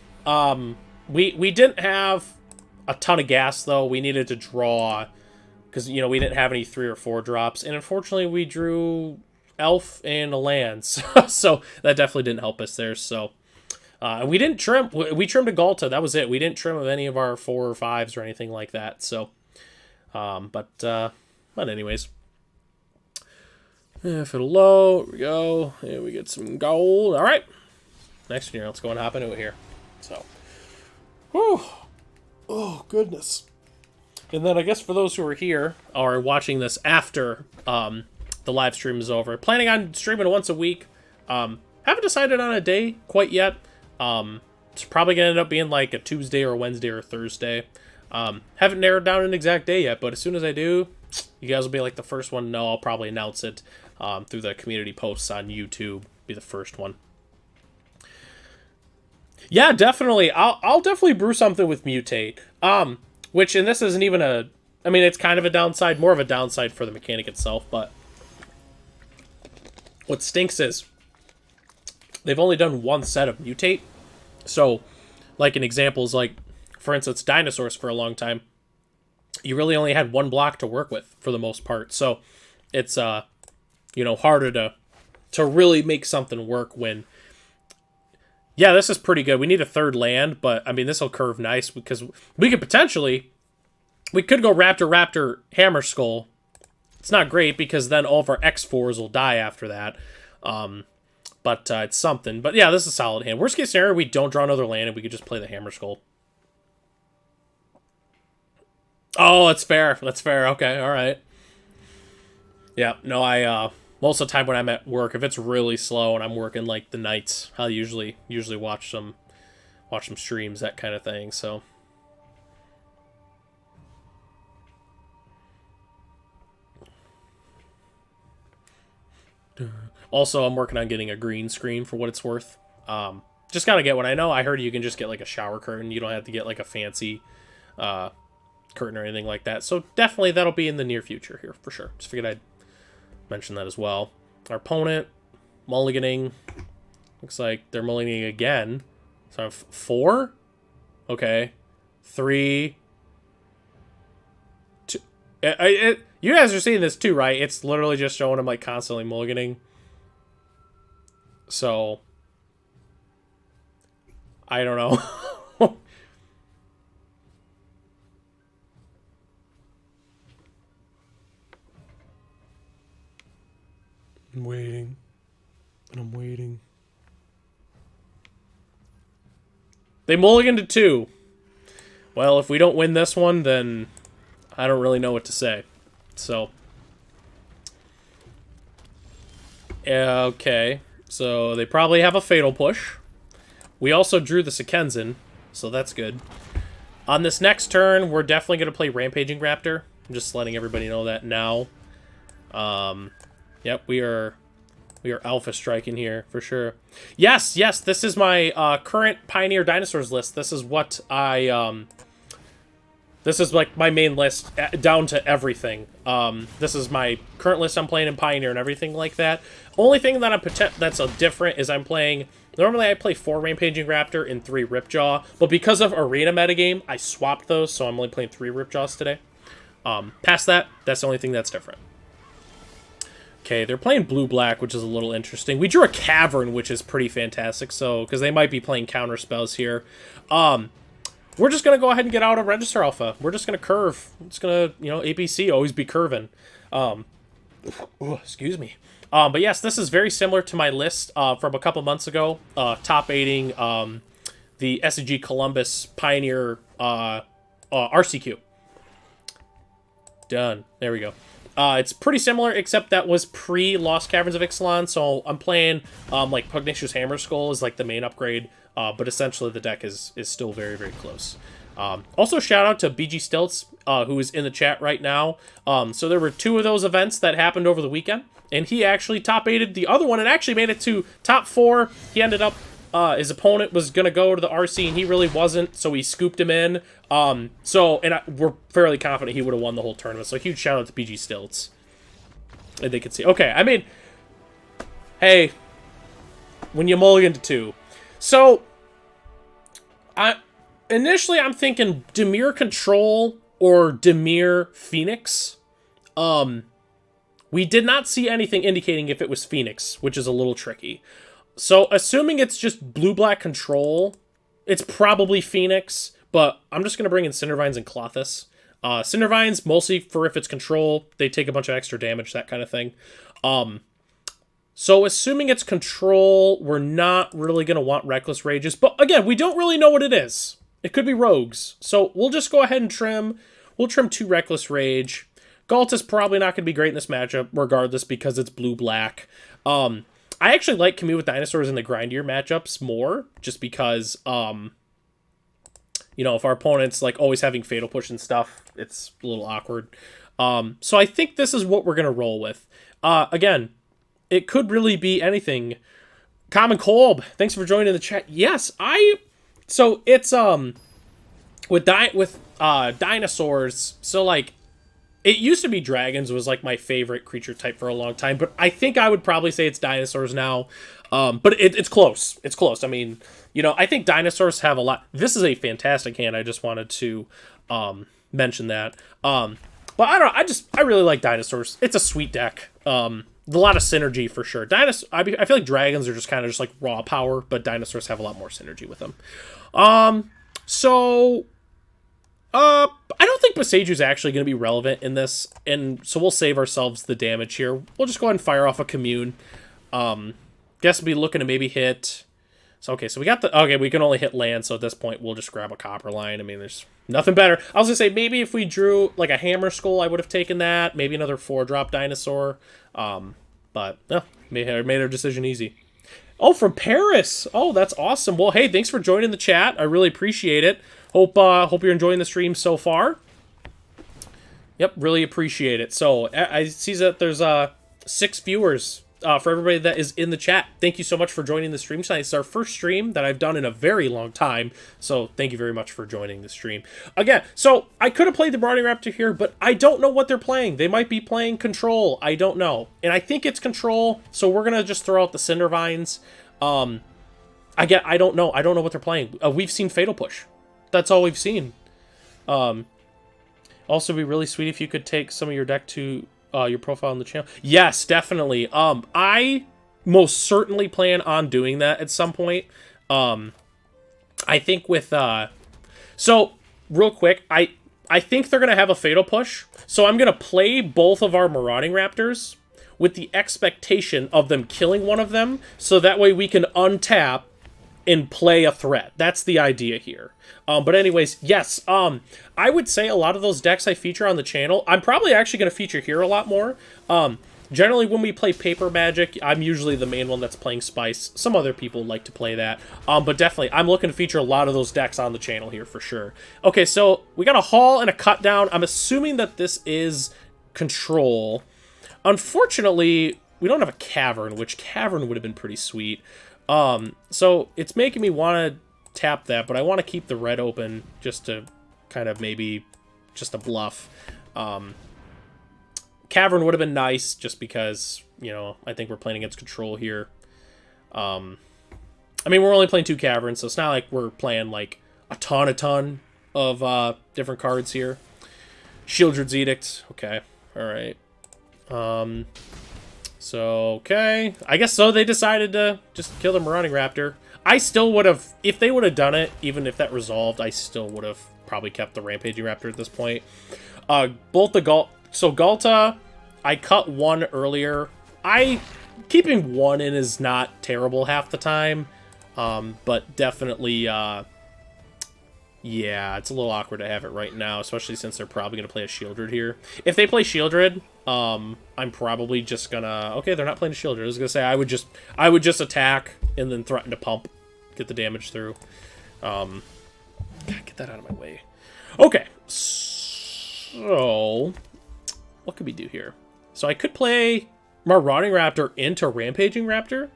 Speaker 1: We didn't have a ton of gas, though. We needed to draw because, you know, we didn't have any 3 or 4 drops. And unfortunately, we drew Elf and a land. So that definitely didn't help us there. So we didn't trim. We trimmed a Galta. That was it. We didn't trim of any of our 4 or 5s or anything like that. So, but anyways. If it'll load, here we go. Here we get some gold. All right. Next year, let's go and hop into it here. So. Whew. Oh, goodness. And then I guess for those who are here or watching this after the live stream is over, planning on streaming once a week. Haven't decided on a day quite yet. It's probably going to end up being like a Tuesday or a Wednesday or a Thursday. Haven't narrowed down an exact day yet, but as soon as I do, you guys will be like the first one to know. I'll probably announce it through the community posts on YouTube. Be the first one. Yeah, definitely. I'll definitely brew something with Mutate. Which, and this isn't even a... I mean, it's kind of a downside, more of a downside for the mechanic itself, but... What stinks is... They've only done one set of Mutate. So, like an example is like, for instance, Dinosaurs for a long time. You really only had one block to work with, for the most part. So, it's, you know, harder to really make something work when... Yeah, this is pretty good. We need a 3rd land, but, I mean, this will curve nice because we could potentially... We could go Raptor, Hammer Skull. It's not great because then all of our X4s will die after that. But it's something. But, yeah, this is a solid hand. Worst case scenario, we don't draw another land and we could just play the Hammer Skull. Oh, that's fair. That's fair. Okay, all right. Yeah, no, most of the time when I'm at work, if it's really slow and I'm working like the nights, I'll usually watch some streams, that kind of thing. So also, I'm working on getting a green screen for what it's worth. Just gotta get one. I know I heard you can just get like a shower curtain. You don't have to get like a fancy curtain or anything like that. So definitely that'll be in the near future here for sure. Just figured I'd mention that as well. Our opponent mulliganing. Looks like they're mulliganing again. So I have 4. Okay. 3. 2. You guys are seeing this too, right? It's literally just showing them like constantly mulliganing. So I don't know. I'm waiting. And I'm waiting. They mulliganed to 2. Well, if we don't win this one, then I don't really know what to say. So. Okay. So they probably have a Fatal Push. We also drew the Sekenzan, so that's good. On this next turn, we're definitely going to play Rampaging Raptor. I'm just letting everybody know that now. Yep, we are alpha striking here for sure. Yes, this is my current Pioneer Dinosaurs list. This is what I this is like my main list down to everything. This is my current list I'm playing in Pioneer and everything like that. Only thing that that's different is I'm playing. Normally I play 4 Rampaging Raptor and 3 Ripjaw, but because of Arena metagame, I swapped those, so I'm only playing 3 Ripjaws today. Past that, that's the only thing that's different. Okay, they're playing blue-black, which is a little interesting. We drew a Cavern, which is pretty fantastic, so because they might be playing counter spells here. We're just going to go ahead and get out of Register Alpha. We're just going to curve. It's going to, you know, ABC, always be curving. Excuse me. But yes, this is very similar to my list from a couple months ago. Top-aiding the SCG Columbus Pioneer RCQ. Done. There we go. It's pretty similar, except that was pre-Lost Caverns of Ixalan, so I'm playing, like, Pugnacious Hammerskull is, like, the main upgrade, but essentially the deck is still very, very close. Also, shout out to BG Stilts, who is in the chat right now. So there were 2 of those events that happened over the weekend, and he actually top-8'd the other one and actually made it to top 4. He ended up, his opponent was going to go to the RC, and he really wasn't, so he scooped him in. We're fairly confident he would have won the whole tournament, so huge shout out to BG Stilts. And they could see. Okay, I mean, hey, when you mulligan to 2. So, initially, I'm thinking Dimir Control or Dimir Phoenix. We did not see anything indicating if it was Phoenix, which is a little tricky. So, assuming it's just blue-black control, it's probably Phoenix, but I'm just going to bring in Cindervines and Clothis. Cindervines, mostly for if it's control, they take a bunch of extra damage, that kind of thing. So, assuming it's control, we're not really going to want Reckless Rages, but again, we don't really know what it is. It could be Rogues. So, we'll just go ahead and trim. We'll trim 2 Reckless Rage. Galta's probably not going to be great in this matchup, regardless, because it's blue-black. I actually like Commute with Dinosaurs in the grindier matchups more, just because, you know, if our opponent's, like, always having Fatal Push and stuff, it's a little awkward. So I think this is what we're going to roll with. Again, it could really be anything. Common Colb, thanks for joining the chat. Yes, so it's, with dinosaurs, so, like, it used to be dragons was, like, my favorite creature type for a long time, but I think I would probably say it's dinosaurs now. But it's close. It's close. I mean, you know, I think dinosaurs have a lot. This is a fantastic hand. I just wanted to mention that. But I don't know. I really like dinosaurs. It's a sweet deck. A lot of synergy for sure. I feel like dragons are just kind of just like raw power, but dinosaurs have a lot more synergy with them. I don't think Boseju's actually going to be relevant in this, and so we'll save ourselves the damage here. We'll just go ahead and fire off a Commune. Guess we'll be looking to maybe hit... So, okay, so we got the... Okay, we can only hit land, so at this point, we'll just grab a Copper Line. I mean, there's nothing better. I was going to say, maybe if we drew, like, a Hammerskull, I would have taken that. Maybe another 4-drop Dinosaur. But, no, made our decision easy. Oh, from Paris! Oh, that's awesome. Well, hey, thanks for joining the chat. I really appreciate it. Hope you're enjoying the stream so far. Yep, really appreciate it. So, I see that there's 6 viewers for everybody that is in the chat. Thank you so much for joining the stream tonight. It's our first stream that I've done in a very long time, so thank you very much for joining the stream. Again, so I could have played the Marauding Raptor here, but I don't know what they're playing. They might be playing Control. I don't know. And I think it's Control, so we're going to just throw out the Cindervines. I don't know. I don't know what they're playing. We've seen Fatal Push. That's all we've seen. Also, it'd be really sweet if you could take some of your deck to your profile on the channel. Yes, definitely. I most certainly plan on doing that at some point. I think with... So, real quick, I think they're going to have a Fatal Push. So I'm going to play both of our Marauding Raptors with the expectation of them killing one of them, so that way we can untap and play a threat. That's the idea here. But anyways, yes, I would say a lot of those decks I feature on the channel, I'm probably actually going to feature here a lot more. Generally, when we play Paper Magic, I'm usually the main one that's playing Spice. Some other people like to play that. But definitely, I'm looking to feature a lot of those decks on the channel here for sure. Okay, so we got a Haul and a Cut Down. I'm assuming that this is Control. Unfortunately, we don't have a Cavern, which Cavern would have been pretty sweet. So it's making me want to tap that, but I want to keep the red open just to kind of maybe just a bluff. Cavern would have been nice just because, you know, I think we're playing against Control here. I mean, we're only playing 2 Caverns, so it's not like we're playing like a ton of different cards here. Shieldred's Edict. Okay. All right. So, okay. I guess so. They decided to just kill the Marauding Raptor. I still would have, if they would have done it, even if that resolved, I still would have probably kept the Rampaging Raptor at this point. Both the so Galta, I cut 1 earlier. Keeping 1 in is not terrible half the time, but definitely, Yeah, it's a little awkward to have it right now, especially since they're probably going to play a Shieldred here. If they play Shieldred, I'm probably just gonna... Okay, they're not playing a Shieldred. I was gonna say I would just attack and then threaten to pump, get the damage through. God, get that out of my way. Okay, so what could we do here? So I could play Marauding Raptor into Rampaging Raptor,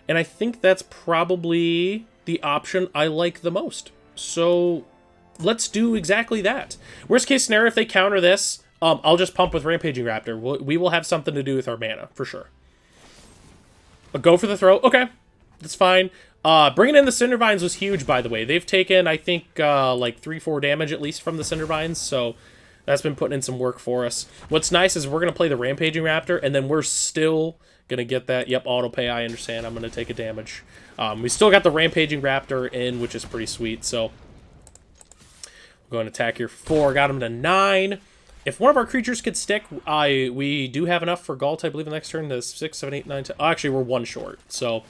Speaker 1: and I think that's probably the option I like the most. So let's do exactly that. Worst case scenario, if they counter this, I'll just pump with Rampaging Raptor. We will have something to do with our mana, for sure. But go for the throw. Okay, that's fine. Bringing in the Cindervines was huge, by the way. They've taken, I think, like 3-4 damage at least from the Cindervines, so that's been putting in some work for us. What's nice is we're going to play the Rampaging Raptor, and then we're still going to get that. Yep, auto pay, I understand. I'm going to take a damage. We still got the Rampaging Raptor in, which is pretty sweet, so we're going to attack here 4. Got him to 9. If one of our creatures could stick, we do have enough for Galt, I believe, the next turn to 6, 7, 8, 9, 10. Oh, actually, we're 1 short, so...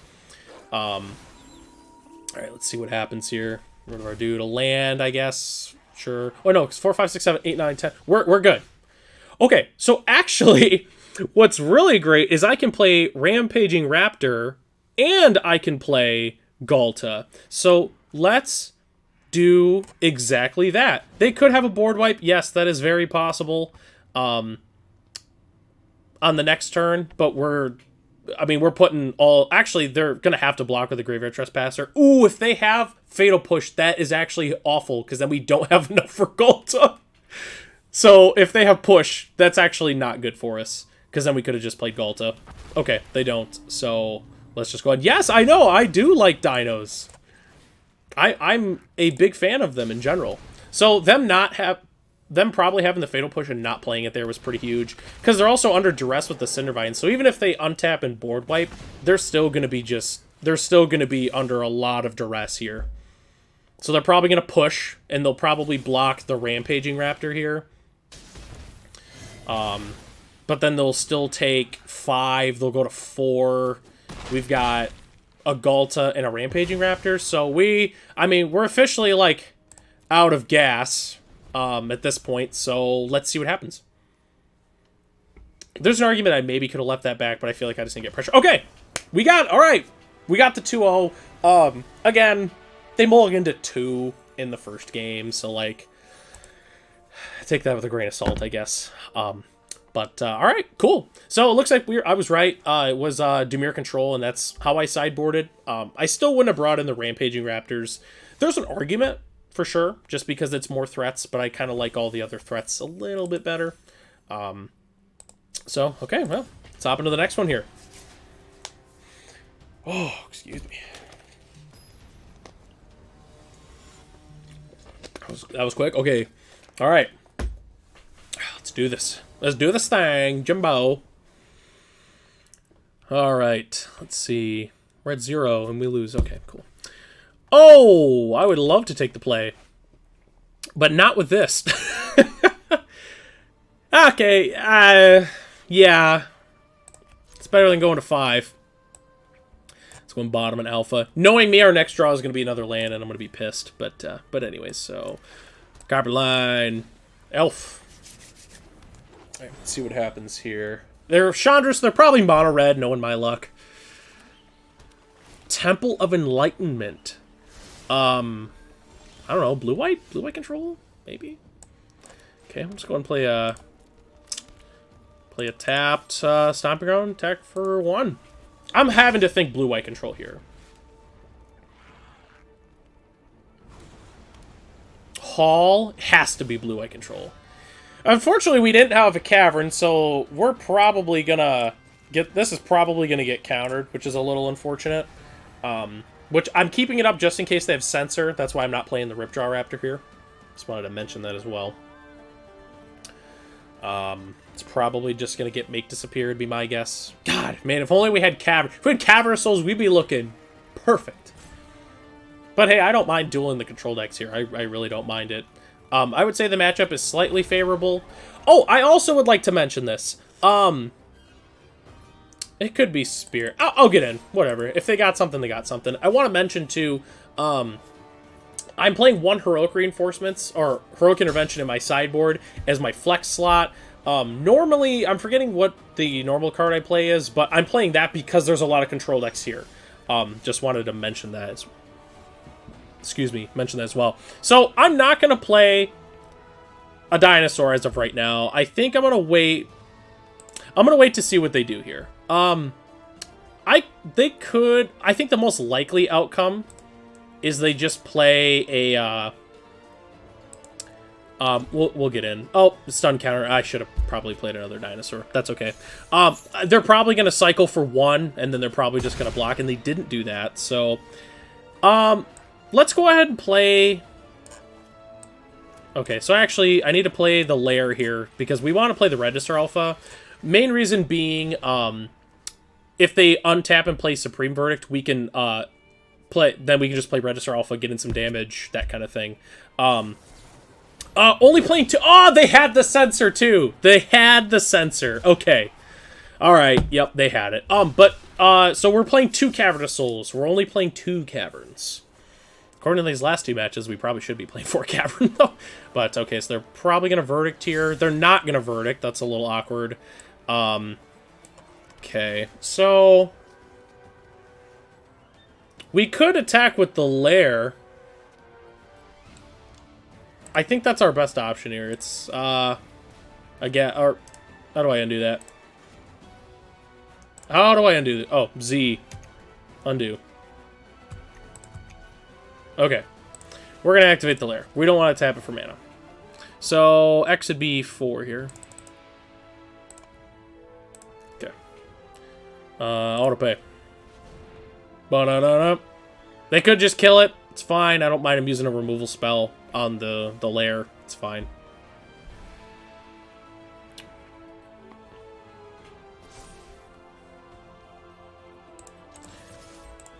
Speaker 1: all right, let's see what happens here. What do I do to land, I guess? Sure. Oh, no, it's 4, 5, 6, 7, 8, 9, 10. We're good. Okay, so actually, what's really great is I can play Rampaging Raptor and I can play Galta. So let's do exactly that. They could have a board wipe. Yes, that is very possible on the next turn, but we're putting all... Actually, they're going to have to block with the Graveyard Trespasser. Ooh, if they have Fatal Push, that is actually awful, because then we don't have enough for Galta. So, if they have Push, that's actually not good for us, because then we could have just played Galta. Okay, they don't, so let's just go ahead. Yes, I know, I do like dinos. I'm a big fan of them in general. So, them probably having the Fatal Push and not playing it there was pretty huge. Because they're also under duress with the Cindervine. So even if they untap and board wipe, they're still going to be under a lot of duress here. So they're probably going to push, and they'll probably block the Rampaging Raptor here. But then they'll still take 5. They'll go to 4. We've got a Galta and a Rampaging Raptor. So we're officially, like, out of gas at this point, so let's see what happens. There's an argument I maybe could have left that back, but I feel like I just didn't get pressure. Okay, all right, we got the 2-0. Again, they mulliganed to 2 in the first game, so, like, take that with a grain of salt, I guess. But all right, cool. So it looks like I was right. It was Dimir Control, and that's how I sideboarded. I still wouldn't have brought in the Rampaging Raptors. There's an argument for sure, just because it's more threats, but I kind of like all the other threats a little bit better. So, okay, well, let's hop into the next one here. Oh, excuse me. That was quick. Okay, all right. Let's do this. Let's do this thing, Jimbo. All right, let's see. We're at 0, and we lose. Okay, cool. Oh, I would love to take the play. But not with this. Okay, yeah. It's better than going to 5. Let's go in bottom and alpha. Knowing me, our next draw is going to be another land, and I'm going to be pissed. But anyways, so... Copper line. Elf. All right, let's see what happens here. They're Chandra, they're probably mono red, knowing my luck. Temple of Enlightenment. I don't know, blue-white control, maybe? Okay, I'm just going to play a tapped Stomping Ground, attack for 1. I'm having to think blue-white control here. Hall has to be blue-white control. Unfortunately, we didn't have a cavern, so we're probably gonna get... This is probably gonna get countered, which is a little unfortunate. Which I'm keeping it up just in case they have Censor. That's why I'm not playing the Ripjaw Raptor here. Just wanted to mention that as well. It's probably just going to get Make Disappear, would be my guess. God, man, if only we had Cavern. If we had Cavern Souls, we'd be looking perfect. But hey, I don't mind dueling the control decks here. I really don't mind it. I would say the matchup is slightly favorable. Oh, I also would like to mention this. It could be Spirit. I'll get in. Whatever. If they got something, they got something. I want to mention, too, I'm playing one Heroic Reinforcements, or Heroic Intervention in my sideboard as my flex slot. Normally, I'm forgetting what the normal card I play is, but I'm playing that because there's a lot of control decks here. Just wanted to mention that. Mention that as well. So, I'm not going to play a dinosaur as of right now. I think I'm going to wait. I'm going to wait to see what they do here. I think the most likely outcome is they just play a, we'll get in. Oh, stun counter. I should have probably played another dinosaur. That's okay. They're probably going to cycle for one, and then they're probably just going to block, and they didn't do that. So, let's go ahead and play... Okay, so actually, I need to play the lair here, because we want to play the Register Alpha. Main reason being, if they untap and play Supreme Verdict, we can, then we can just play Register Alpha, get in some damage, that kind of thing. Only playing two. Oh, they had the sensor too. They had the sensor. Okay. All right. Yep, they had it. So we're playing 2 Cavernous Souls. We're only playing 2 caverns. According to these last 2 matches, we probably should be playing 4 cavern though. But okay, so they're probably gonna verdict here. They're not gonna verdict. That's a little awkward. Okay, so we could attack with the lair. I think that's our best option here. It's, again, or, how do I undo that? How do I undo that? Oh, Z. Undo. Okay. We're going to activate the lair. We don't want to tap it for mana. So, X would be 4 here. Okay. Auto pay. Ba-da-da-da. They could just kill it. It's fine. I don't mind him using a removal spell on the lair. It's fine.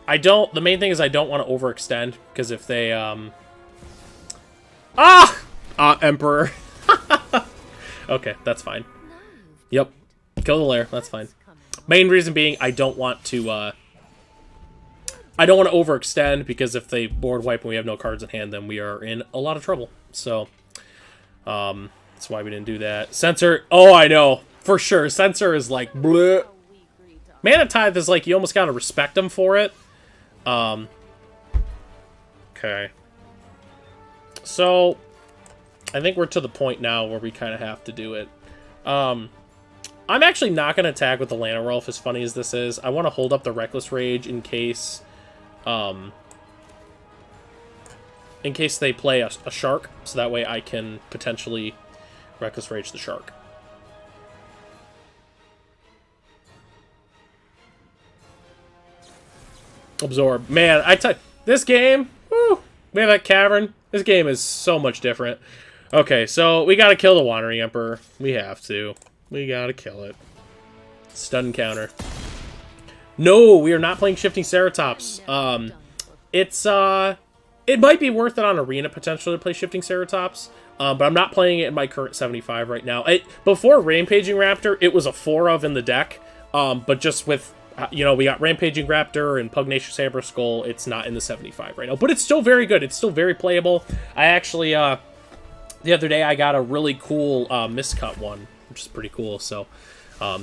Speaker 1: The main thing is I don't want to overextend, because if they, Emperor. Okay, that's fine. Yep. Kill the lair. That's fine. Main reason being I don't want to, I don't want to overextend, because if they board wipe and we have no cards in hand, then we are in a lot of trouble. So, that's why we didn't do that. Censor, oh, I know. For sure. Censor is like, bleh. Mana Tithe is like, you almost gotta respect them for it. Okay. So, I think we're to the point now where we kind of have to do it. I'm actually not going to attack with the Lana Rolf, as funny as this is. I want to hold up the Reckless Rage in case they play a shark, so that way I can potentially Reckless Rage the shark. Absorb. Man, this game, woo, we have that cavern. This game is so much different. Okay, so we gotta kill the Wandering Emperor. We have to. We gotta kill it. Stun counter. No, we are not playing Shifting Ceratops. It might be worth it on Arena potentially to play Shifting Ceratops, but I'm not playing it in my current 75 right now. Before Rampaging Raptor, it was a 4 of in the deck, but just with, you know, we got Rampaging Raptor and Pugnacious Amber Skull, it's not in the 75 right now, but it's still very good. It's still very playable. I actually, the other day I got a really cool miscut one, which is pretty cool, so...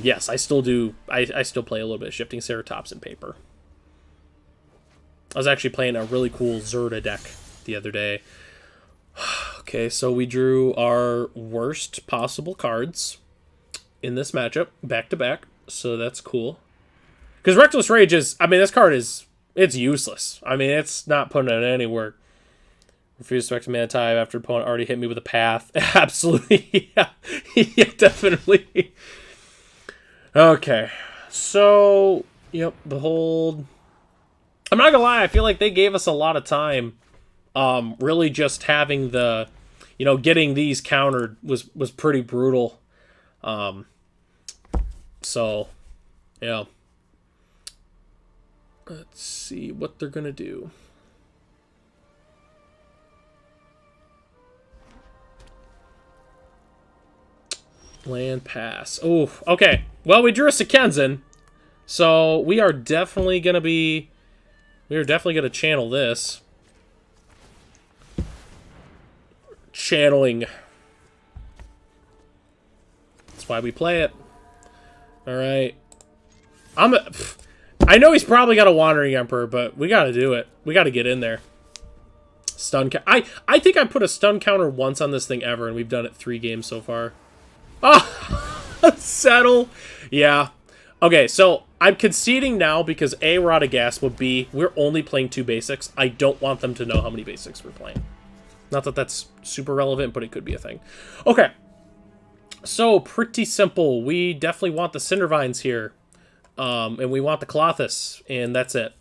Speaker 1: yes, I still do. I still play a little bit of Shifting Ceratops in paper. I was actually playing a really cool Zerda deck the other day. Okay, so we drew our worst possible cards in this matchup, back to back. So that's cool. Because Reckless Rage is, I mean, this card is, it's useless. I mean, it's not putting in any work. Refuse to activate Mana Tithe after opponent already hit me with a path. Absolutely, yeah, yeah, definitely. Okay, so, yep, Behold. I'm not gonna lie, I feel like they gave us a lot of time. Really just having the, you know, getting these countered was pretty brutal. So, yeah. Let's see what they're gonna do. Land pass. Oh, okay. Well, we drew a Sekenzin, so we are definitely gonna channel this. channeling. That's why we play it. All right. I know he's probably got a Wandering Emperor, but we got to do it. We got to get in there. Stun I think I put a stun counter once on this thing ever, and we've done it 3 games so far. Oh, settle. Yeah. Okay, so I'm conceding now because A, we're out of gas, but B, we're only playing 2 basics. I don't want them to know how many basics we're playing. Not that that's super relevant, but it could be a thing. Okay. So, pretty simple. We definitely want the Cindervines here. And we want the Colossus, and that's it.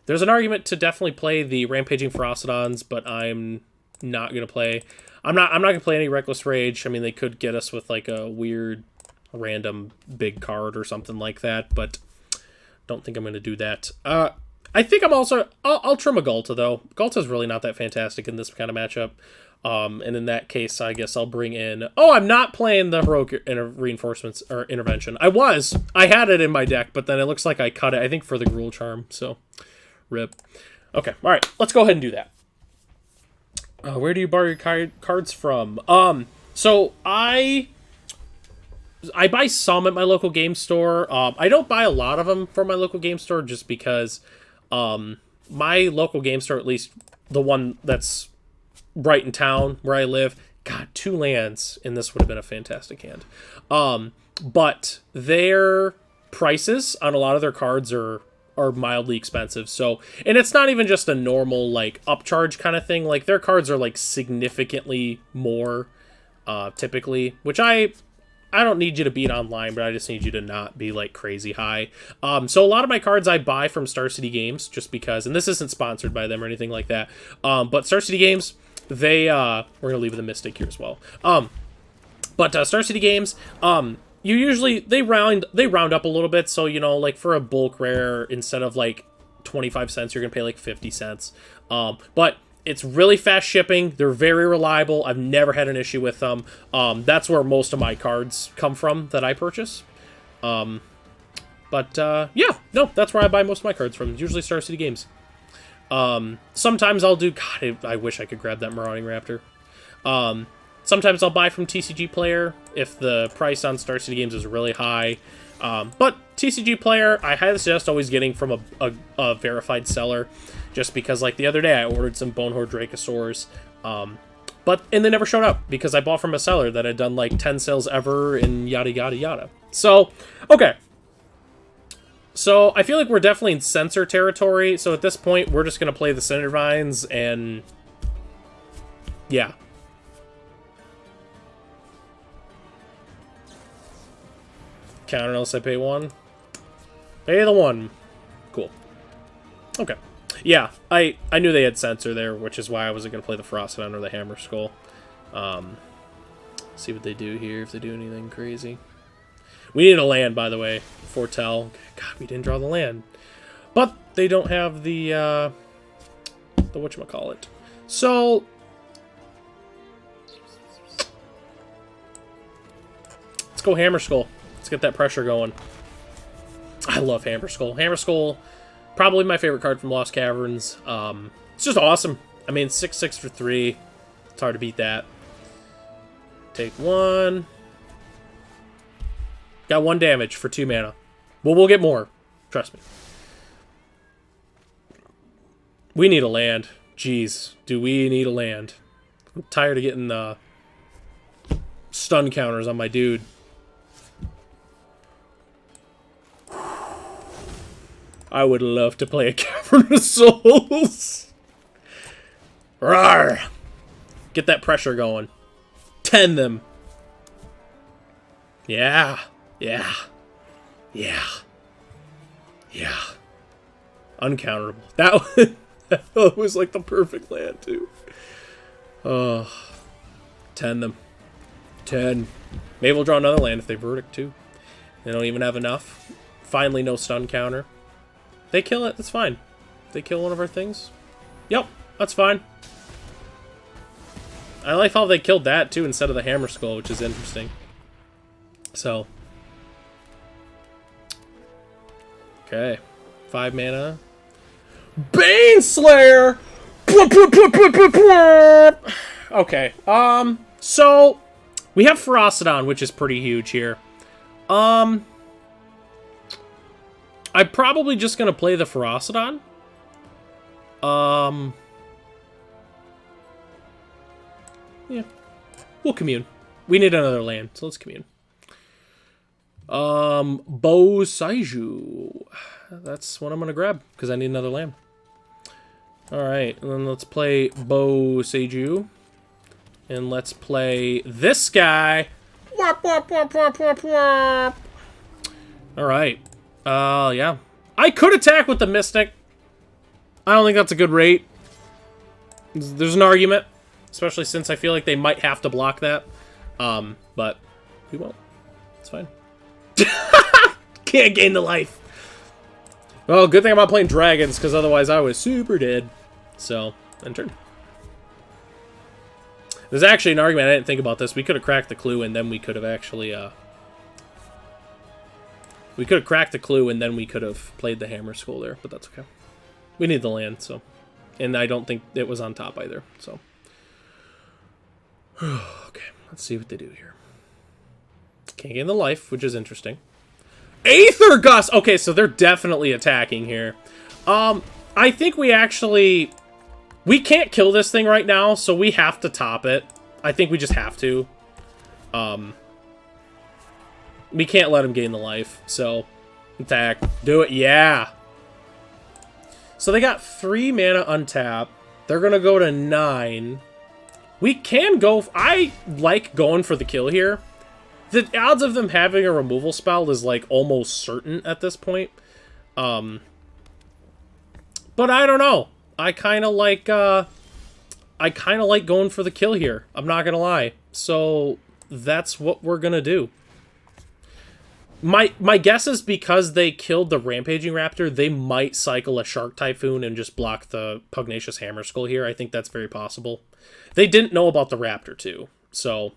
Speaker 1: There's an argument to definitely play the Rampaging Ferocidons, but I'm not going to play... I'm not going to play any Reckless Rage. I mean, they could get us with, like, a weird, random big card or something like that, but don't think I'm going to do that. I think I'm also... I'll trim a Ghalta, though. Ghalta's really not that fantastic in this kind of matchup. And in that case, I guess I'll bring in... Oh, I'm not playing the Heroic Reinforcements or Intervention. I had it in my deck, but then it looks like I cut it, I think, for the Gruul Charm, so... Rip. Okay, alright, let's go ahead and do that. Where do you borrow your cards from? So I buy some at my local game store. I don't buy a lot of them from my local game store just because my local game store, at least the one that's right in town where I live, God, 2 lands, and this would have been a fantastic hand. But their prices on a lot of their cards are mildly expensive. So, and it's not even just a normal, like, upcharge kind of thing. Like, their cards are, like, significantly more, typically, which I don't need you to beat online, but I just need you to not be, like, crazy high. So a lot of my cards I buy from Star City Games, just because, and this isn't sponsored by them or anything like that, but Star City Games, they, we're gonna leave the Mystic here as well. But Star City Games, you usually, they round up a little bit, so, you know, like, for a bulk rare, instead of, like, 25 cents, you're gonna pay, like, 50 cents. But it's really fast shipping. They're very reliable. I've never had an issue with them. That's where most of my cards come from that I purchase. Yeah, no, that's where I buy most of my cards from. Usually Star City Games. Sometimes I'll do, God, I wish I could grab that Marauding Raptor. Sometimes I'll buy from TCG Player if the price on Star City Games is really high. But TCG Player, I highly suggest always getting from a verified seller, just because, like, the other day I ordered some Bonehorde Dracosaurs, and they never showed up because I bought from a seller that had done, like, 10 sales ever and yada yada yada. So, okay. So, I feel like we're definitely in censor territory, so at this point, we're just going to play the Cindervines, and yeah. Counter unless I pay 1. Pay the 1. Cool. Okay. Yeah, I knew they had censor there, which is why I wasn't going to play the Ferocidon or the Hammer Skull. See what they do here, if they do anything crazy. We need a land, by the way. Foretell. God, we didn't draw the land. But they don't have the whatchamacallit. So, let's go Hammer Skull. Let's get that pressure going. I love Hammer Skull. Hammer Skull, probably my favorite card from Lost Caverns. It's just awesome. I mean, 6/6 for 3. It's hard to beat that. Take 1. Got 1 damage for 2 mana. Well, we'll get more. Trust me. We need a land. Jeez, do we need a land? I'm tired of getting stun counters on my dude. I would love to play a Cavern of Souls. Rawr! Get that pressure going. 10 them. Yeah. Yeah. Yeah. Yeah. Uncounterable. That was like the perfect land, too. Oh. 10 them. 10. Maybe we'll draw another land if they verdict, too. They don't even have enough. Finally, no stun counter. They kill it, that's fine. They kill one of our things. Yep, that's fine. I like how they killed that, too, instead of the Hammer Skull, which is interesting. So. Okay. 5 mana. Baneslayer! Okay. So we have Ferocidon, which is pretty huge here. I'm probably just gonna play the Ferocidon. Yeah. We'll commune. We need another land, so let's commune. Bo Saiju. That's what I'm gonna grab, because I need another land. Alright, and then let's play Bo Seiju. And let's play this guy. Alright. Yeah. I could attack with the Mystic. I don't think that's a good rate. There's an argument. Especially since I feel like they might have to block that. But we won't. It's fine. Can't gain the life. Well, good thing I'm not playing dragons, because otherwise I was super dead. So, end turn. There's actually an argument, I didn't think about this. We could have cracked the clue, and then we could have actually, we could have cracked the clue, and then we could have played the Hammer Skull there, but that's okay. We need the land, so. And I don't think it was on top either, so. Okay, let's see what they do here. Can't gain the life, which is interesting. Aether Gust! Okay, so they're definitely attacking here. I think we actually... We can't kill this thing right now, so we have to top it. I think we just have to. We can't let him gain the life, so... Attack. Do it. Yeah! So they got 3 mana untap. They're gonna go to 9. We can go... I like going for the kill here. The odds of them having a removal spell is, like, almost certain at this point. But I don't know. I kind of like going for the kill here. I'm not gonna lie. So that's what we're gonna do. My guess is because they killed the Rampaging Raptor, they might cycle a Shark Typhoon and just block the Pugnacious Hammer Skull here. I think that's very possible. They didn't know about the Raptor too, so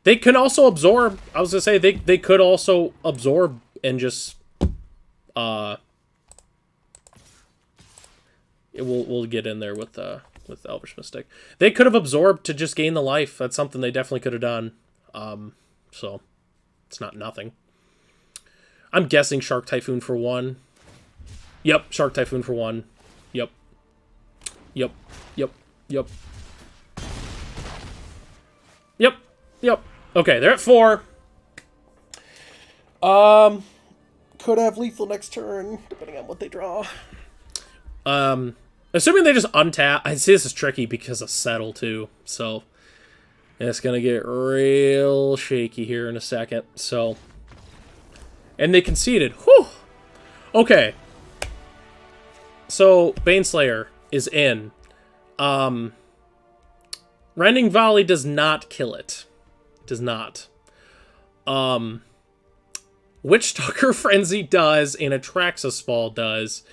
Speaker 1: they can also absorb. I was gonna say they could also absorb and just we'll get in there with Elvish Mystic. They could have absorbed to just gain the life. That's something they definitely could have done. So it's not nothing. I'm guessing Shark Typhoon for 1. Yep, Shark Typhoon for 1. Yep. Yep. Yep. Yep. Yep. Yep. Okay, they're at 4. Could have lethal next turn, depending on what they draw. Assuming they just untap. I see this is tricky because of Settle too, so it's gonna get real shaky here in a second. So, and they conceded. Whew. Okay. So Baneslayer is in. Rending Volley does not kill it. It does not. Witchtalker Frenzy does, and Atraxas Fall does.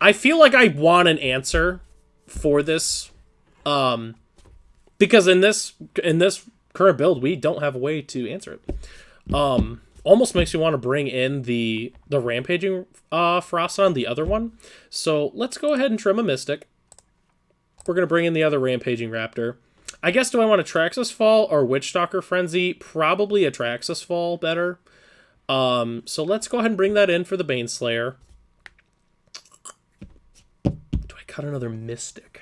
Speaker 1: I feel like I want an answer for this, because in this current build we don't have a way to answer it. Almost makes me want to bring in the Rampaging Ferocidon, the other one. So let's go ahead and trim a Mystic. We're gonna bring in the other Rampaging Raptor. I guess, do I want Atraxas Fall or Witchstalker Frenzy? Probably Atraxas Fall better. So let's go ahead and bring that in for the Baneslayer. Do I cut another Mystic?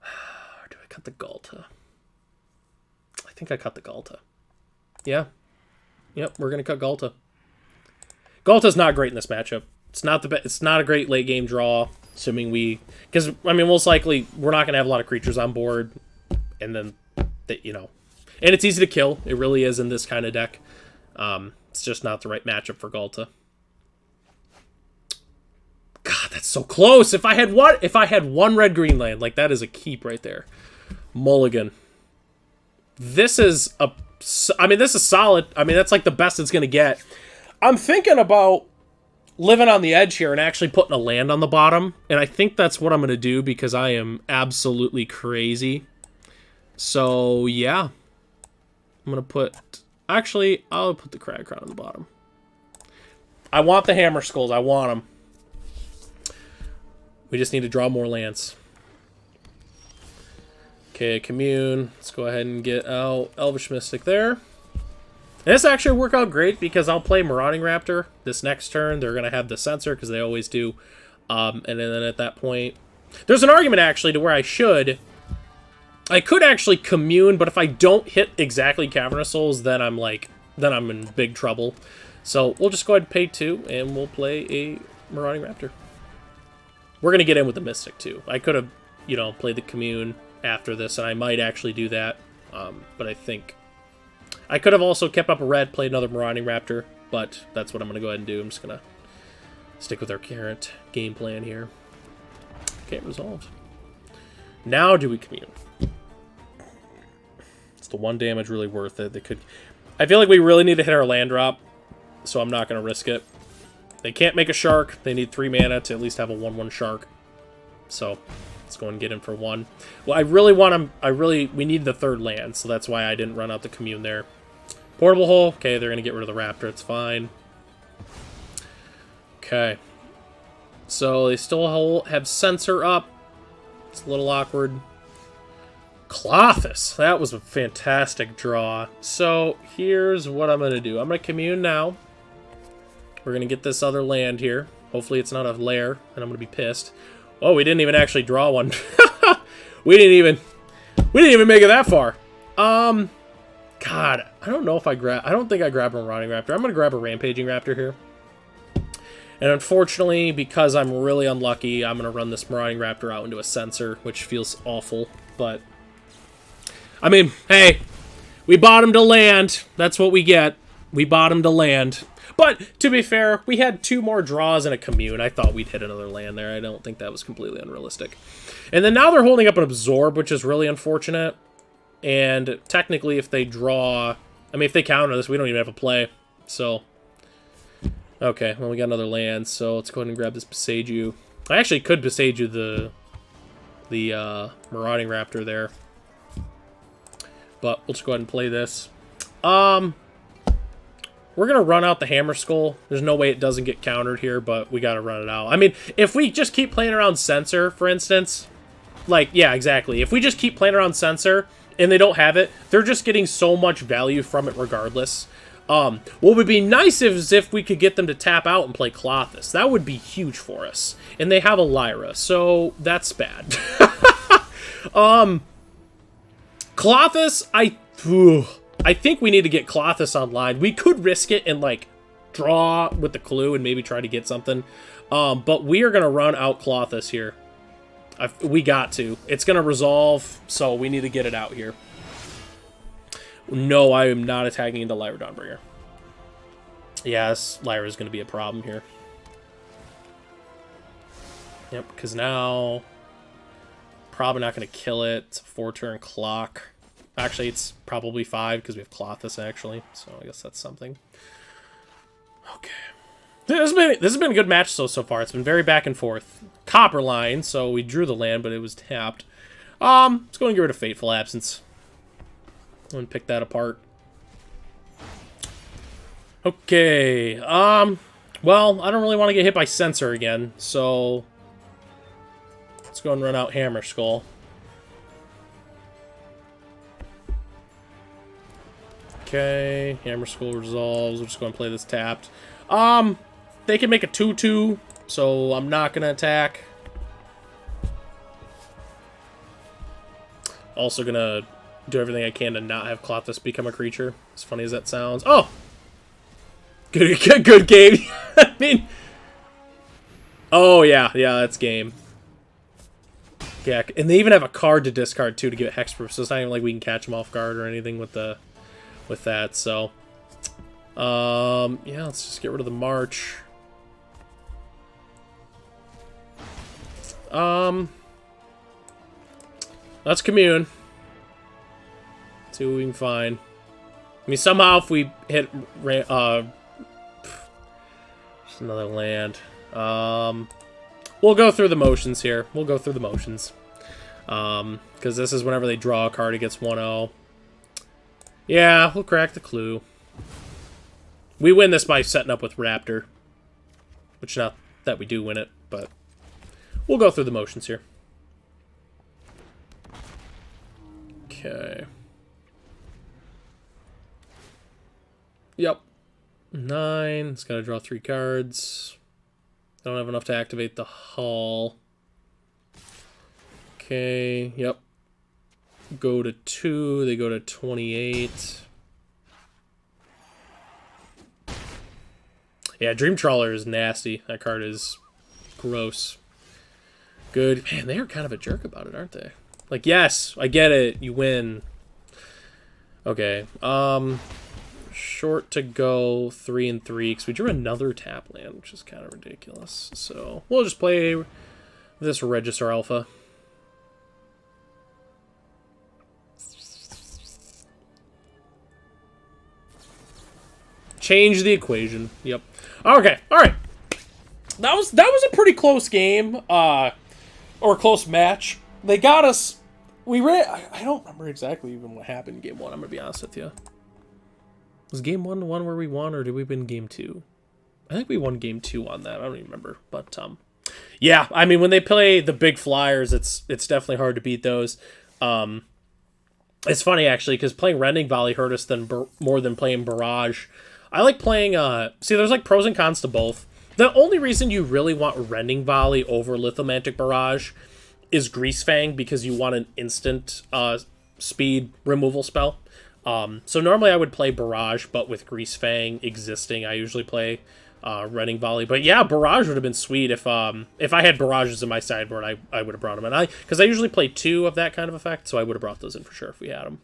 Speaker 1: Or do I cut the Galta? I think I cut the Galta. Yeah. Yep, we're gonna cut Galta. Galta's not great in this matchup. It's not a great late game draw, assuming because I mean, most likely we're not gonna have a lot of creatures on board, and then and it's easy to kill. It really is in this kind of deck. It's just not the right matchup for Galta. God, that's so close. If I had one red-green land, like, that is a keep right there. Mulligan. This is this is solid. I mean, that's like the best it's gonna get. I'm thinking about living on the edge here and actually putting a land on the bottom, and I think that's what I'm gonna do because I am absolutely crazy. So yeah, I'm gonna put. Actually, I'll put the Crag Crown on the bottom. I want the Hammer Skulls. I want them. We just need to draw more lands. Okay, Commune. Let's go ahead and get out Elvish Mystic there. And this actually worked out great because I'll play Marauding Raptor this next turn. They're going to have the Sensor because they always do. And then at that point... There's an argument actually to where I could actually Commune, but if I don't hit exactly Cavernous Souls, then I'm in big trouble. So we'll just go ahead and pay 2, and we'll play a Marauding Raptor. We're going to get in with the Mystic, too. I could have, you know, played the Commune after this, and I might actually do that. But I think... I could have also kept up a red, played another Marauding Raptor, but that's what I'm going to go ahead and do. I'm just going to stick with our current game plan here. Okay, resolved. Now do we Commune? It's the 1 damage really worth it. They could... I feel like we really need to hit our land drop, so I'm not going to risk it. They can't make a shark. They need 3 mana to at least have a 1/1 shark. So let's go and get in for 1. Well, I really want them... We need the 3rd land, so that's why I didn't run out the Commune there. Portable Hole. Okay, they're going to get rid of the Raptor. It's fine. Okay. So they still have Sensor up. It's a little awkward. Clothis. That was a fantastic draw. So here's what I'm going to do. I'm going to Commune now. We're going to get this other land here. Hopefully it's not a lair, and I'm going to be pissed. Oh, we didn't even actually draw one. we didn't even make it that far. God, I don't know if I don't think I grabbed a Marauding Raptor. I'm going to grab a Rampaging Raptor here. And unfortunately, because I'm really unlucky, I'm going to run this Marauding Raptor out into a Sensor, which feels awful. But, I mean, hey, we bottomed a land. That's what we get. We bottomed a land. But, to be fair, we had 2 more draws and a Commune. I thought we'd hit another land there. I don't think that was completely unrealistic. And then now they're holding up an Absorb, which is really unfortunate. And technically, if they draw... I mean, if they counter this, we don't even have a play. So... Okay, well, we got another land, so let's go ahead and grab this Boseiju. I actually could Boseiju the Marauding Raptor there. But we'll just go ahead and play this. We're going to run out the Hammer Skull. There's no way it doesn't get countered here, but we got to run it out. I mean, if we just keep playing around Sensor, for instance... Like, yeah, exactly. If we just keep playing around Sensor and they don't have it, they're just getting so much value from it regardless. What would be nice is if we could get them to tap out and play Clothis. That would be huge for us. And they have a Lyra, so that's bad. Clothis, I think we need to get Clothis online. We could risk it and, like, draw with the clue and maybe try to get something. But we are going to run out Clothis here. We got to. It's going to resolve, so we need to get it out here. No, I am not attacking into Lyra Dawnbringer. Yes, Lyra is going to be a problem here. Yep, because now... Probably not going to kill it. It's a 4-turn clock. Actually, it's probably 5 because we have Clothis, actually. So I guess that's something. Okay. This has been a good match so far. It's been very back and forth. Copper line, so we drew the land, but it was tapped. Let's go and get rid of Fateful Absence. I'm gonna pick that apart. Okay. Well, I don't really want to get hit by Sensor again, so let's go and run out Hammer Skull. Okay, Hammer Skull resolves. We're just going to play this tapped. They can make a 2/2, so I'm not going to attack. Also going to do everything I can to not have Clothis become a creature, as funny as that sounds. Oh! Good game. I mean... Oh, yeah, that's game. Yeah, and they even have a card to discard, too, to give it hexproof, so it's not even like we can catch them off guard or anything with that, so... yeah, let's just get rid of the March. Let's Commune. See what we can find. I mean, somehow if we hit... just another land. We'll go through the motions here. We'll go through the motions. Because this is whenever they draw a card, it gets 1-0. Yeah, we'll crack the clue. We win this by setting up with Raptor. Which, not that we do win it, but... We'll go through the motions here. Okay. Yep. 9. It's got to draw 3 cards. I don't have enough to activate the hull. Okay. Yep. Go to 2. They go to 28. Yeah, Dream Trawler is nasty. That card is gross. Good. Man, they are kind of a jerk about it, aren't they? Like, yes, I get it. You win. Okay. Short to go. 3 and 3. Because we drew another tap land, which is kind of ridiculous. So, we'll just play this Register Alpha. Change the equation. Yep. Okay. All right. That was a pretty close game, or close match. They got us. We ran. I don't remember exactly even what happened in game 1. I'm gonna be honest with you. Was game 1 the one where we won, or did we win game 2? I think we won game 2 on that. I don't even remember. But yeah. I mean, when they play the big flyers, it's definitely hard to beat those. It's funny actually because playing Rending Volley hurt us more than playing Barrage. I like playing, see, there's like pros and cons to both. The only reason you really want Rending Volley over Lithomantic Barrage is Grease Fang because you want an instant speed removal spell. So normally I would play Barrage, but with Grease Fang existing, I usually play Rending Volley. But yeah, Barrage would have been sweet if I had Barrages in my sideboard, I would have brought them in. Because I usually play 2 of that kind of effect, so I would have brought those in for sure if we had them.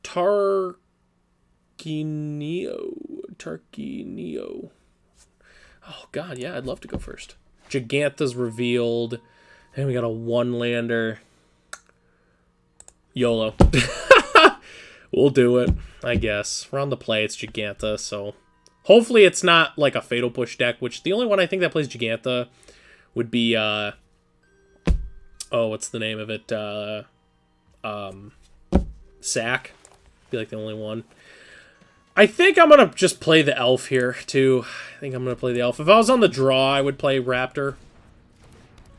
Speaker 1: Tarkinio. Oh, God, yeah, I'd love to go first. Gigantha's revealed. And we got a 1-lander. YOLO. We'll do it, I guess. We're on the play. It's Gigantha, so... Hopefully it's not like a Fatal Push deck, which the only one I think that plays Gigantha would be, oh, what's the name of it? Sack. Be like the only one. I think I'm going to just play the Elf here, too. I think I'm going to play the Elf. If I was on the draw, I would play Raptor.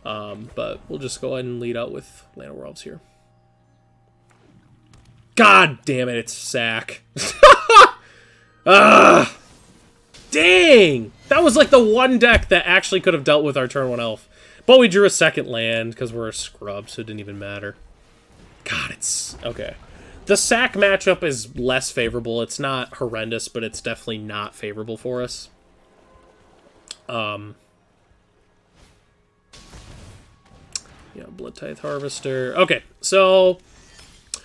Speaker 1: But we'll just go ahead and lead out with Land of Worlds here. God damn it, it's Sack. Ah! Dang! That was like the one deck that actually could have dealt with our turn 1 Elf. But we drew a second land because we're a scrub, so it didn't even matter. God, it's... Okay. The Sack matchup is less favorable. It's not horrendous, but it's definitely not favorable for us. Yeah, Blood Tithe Harvester. Okay, so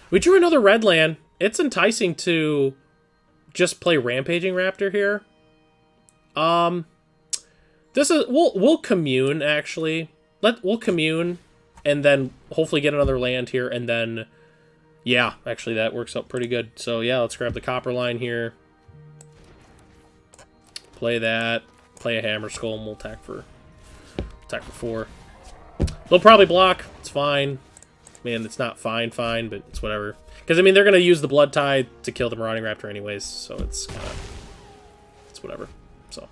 Speaker 1: we drew another red land. It's enticing to just play Rampaging Raptor here. This is we'll commune actually. We'll commune and then hopefully get another land here and then yeah, actually that works out pretty good. So yeah, let's grab the Copper Line here. Play that. Play a Hammer Skull and we'll attack for 4. They'll probably block. It's fine. Man, it's not fine, but it's whatever. Because, I mean, they're going to use the Blood Tithe to kill the Marauding Raptor anyways, so it's kind of... It's whatever. So,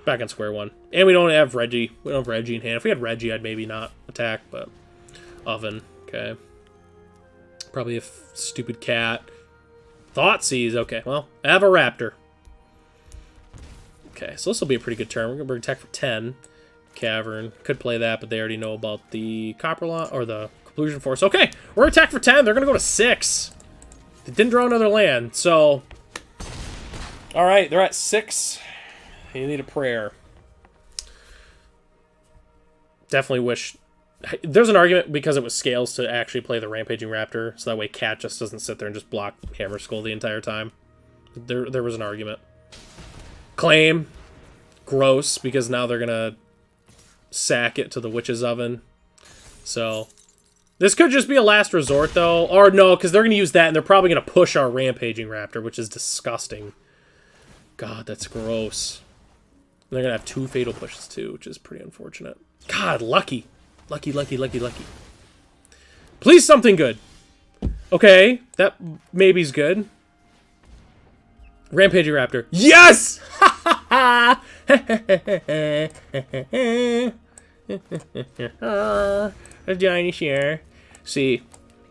Speaker 1: back on square one. And we don't have Reggie. We don't have Reggie in hand. If we had Reggie, I'd maybe not attack, but... Oven. Okay. Probably a stupid cat. Thoughtseize. Okay, well, I have a Raptor. Okay, so this will be a pretty good turn. We're going to bring attack for 10. Cavern. Could play that, but they already know about the Copper Line, or the Conclusion Force. Okay, we're attack for 10. They're going to go to 6. They didn't draw another land, so... Alright, they're at 6. You need a prayer. Definitely wish... There's an argument because it was scales to actually play the Rampaging Raptor, so that way Cat just doesn't sit there and just block Hammer Skull the entire time. There was an argument. Claim. Gross, because now they're going to sack it to the Witch's Oven. So, this could just be a last resort, though. Or no, because they're going to use that, and they're probably going to push our Rampaging Raptor, which is disgusting. God, that's gross. And they're going to have 2 Fatal Pushes, too, which is pretty unfortunate. God, lucky. Lucky, lucky, lucky, lucky. Please something good. Okay, that maybe's good. Rampaging Raptor. Yes! A dinosaur. See,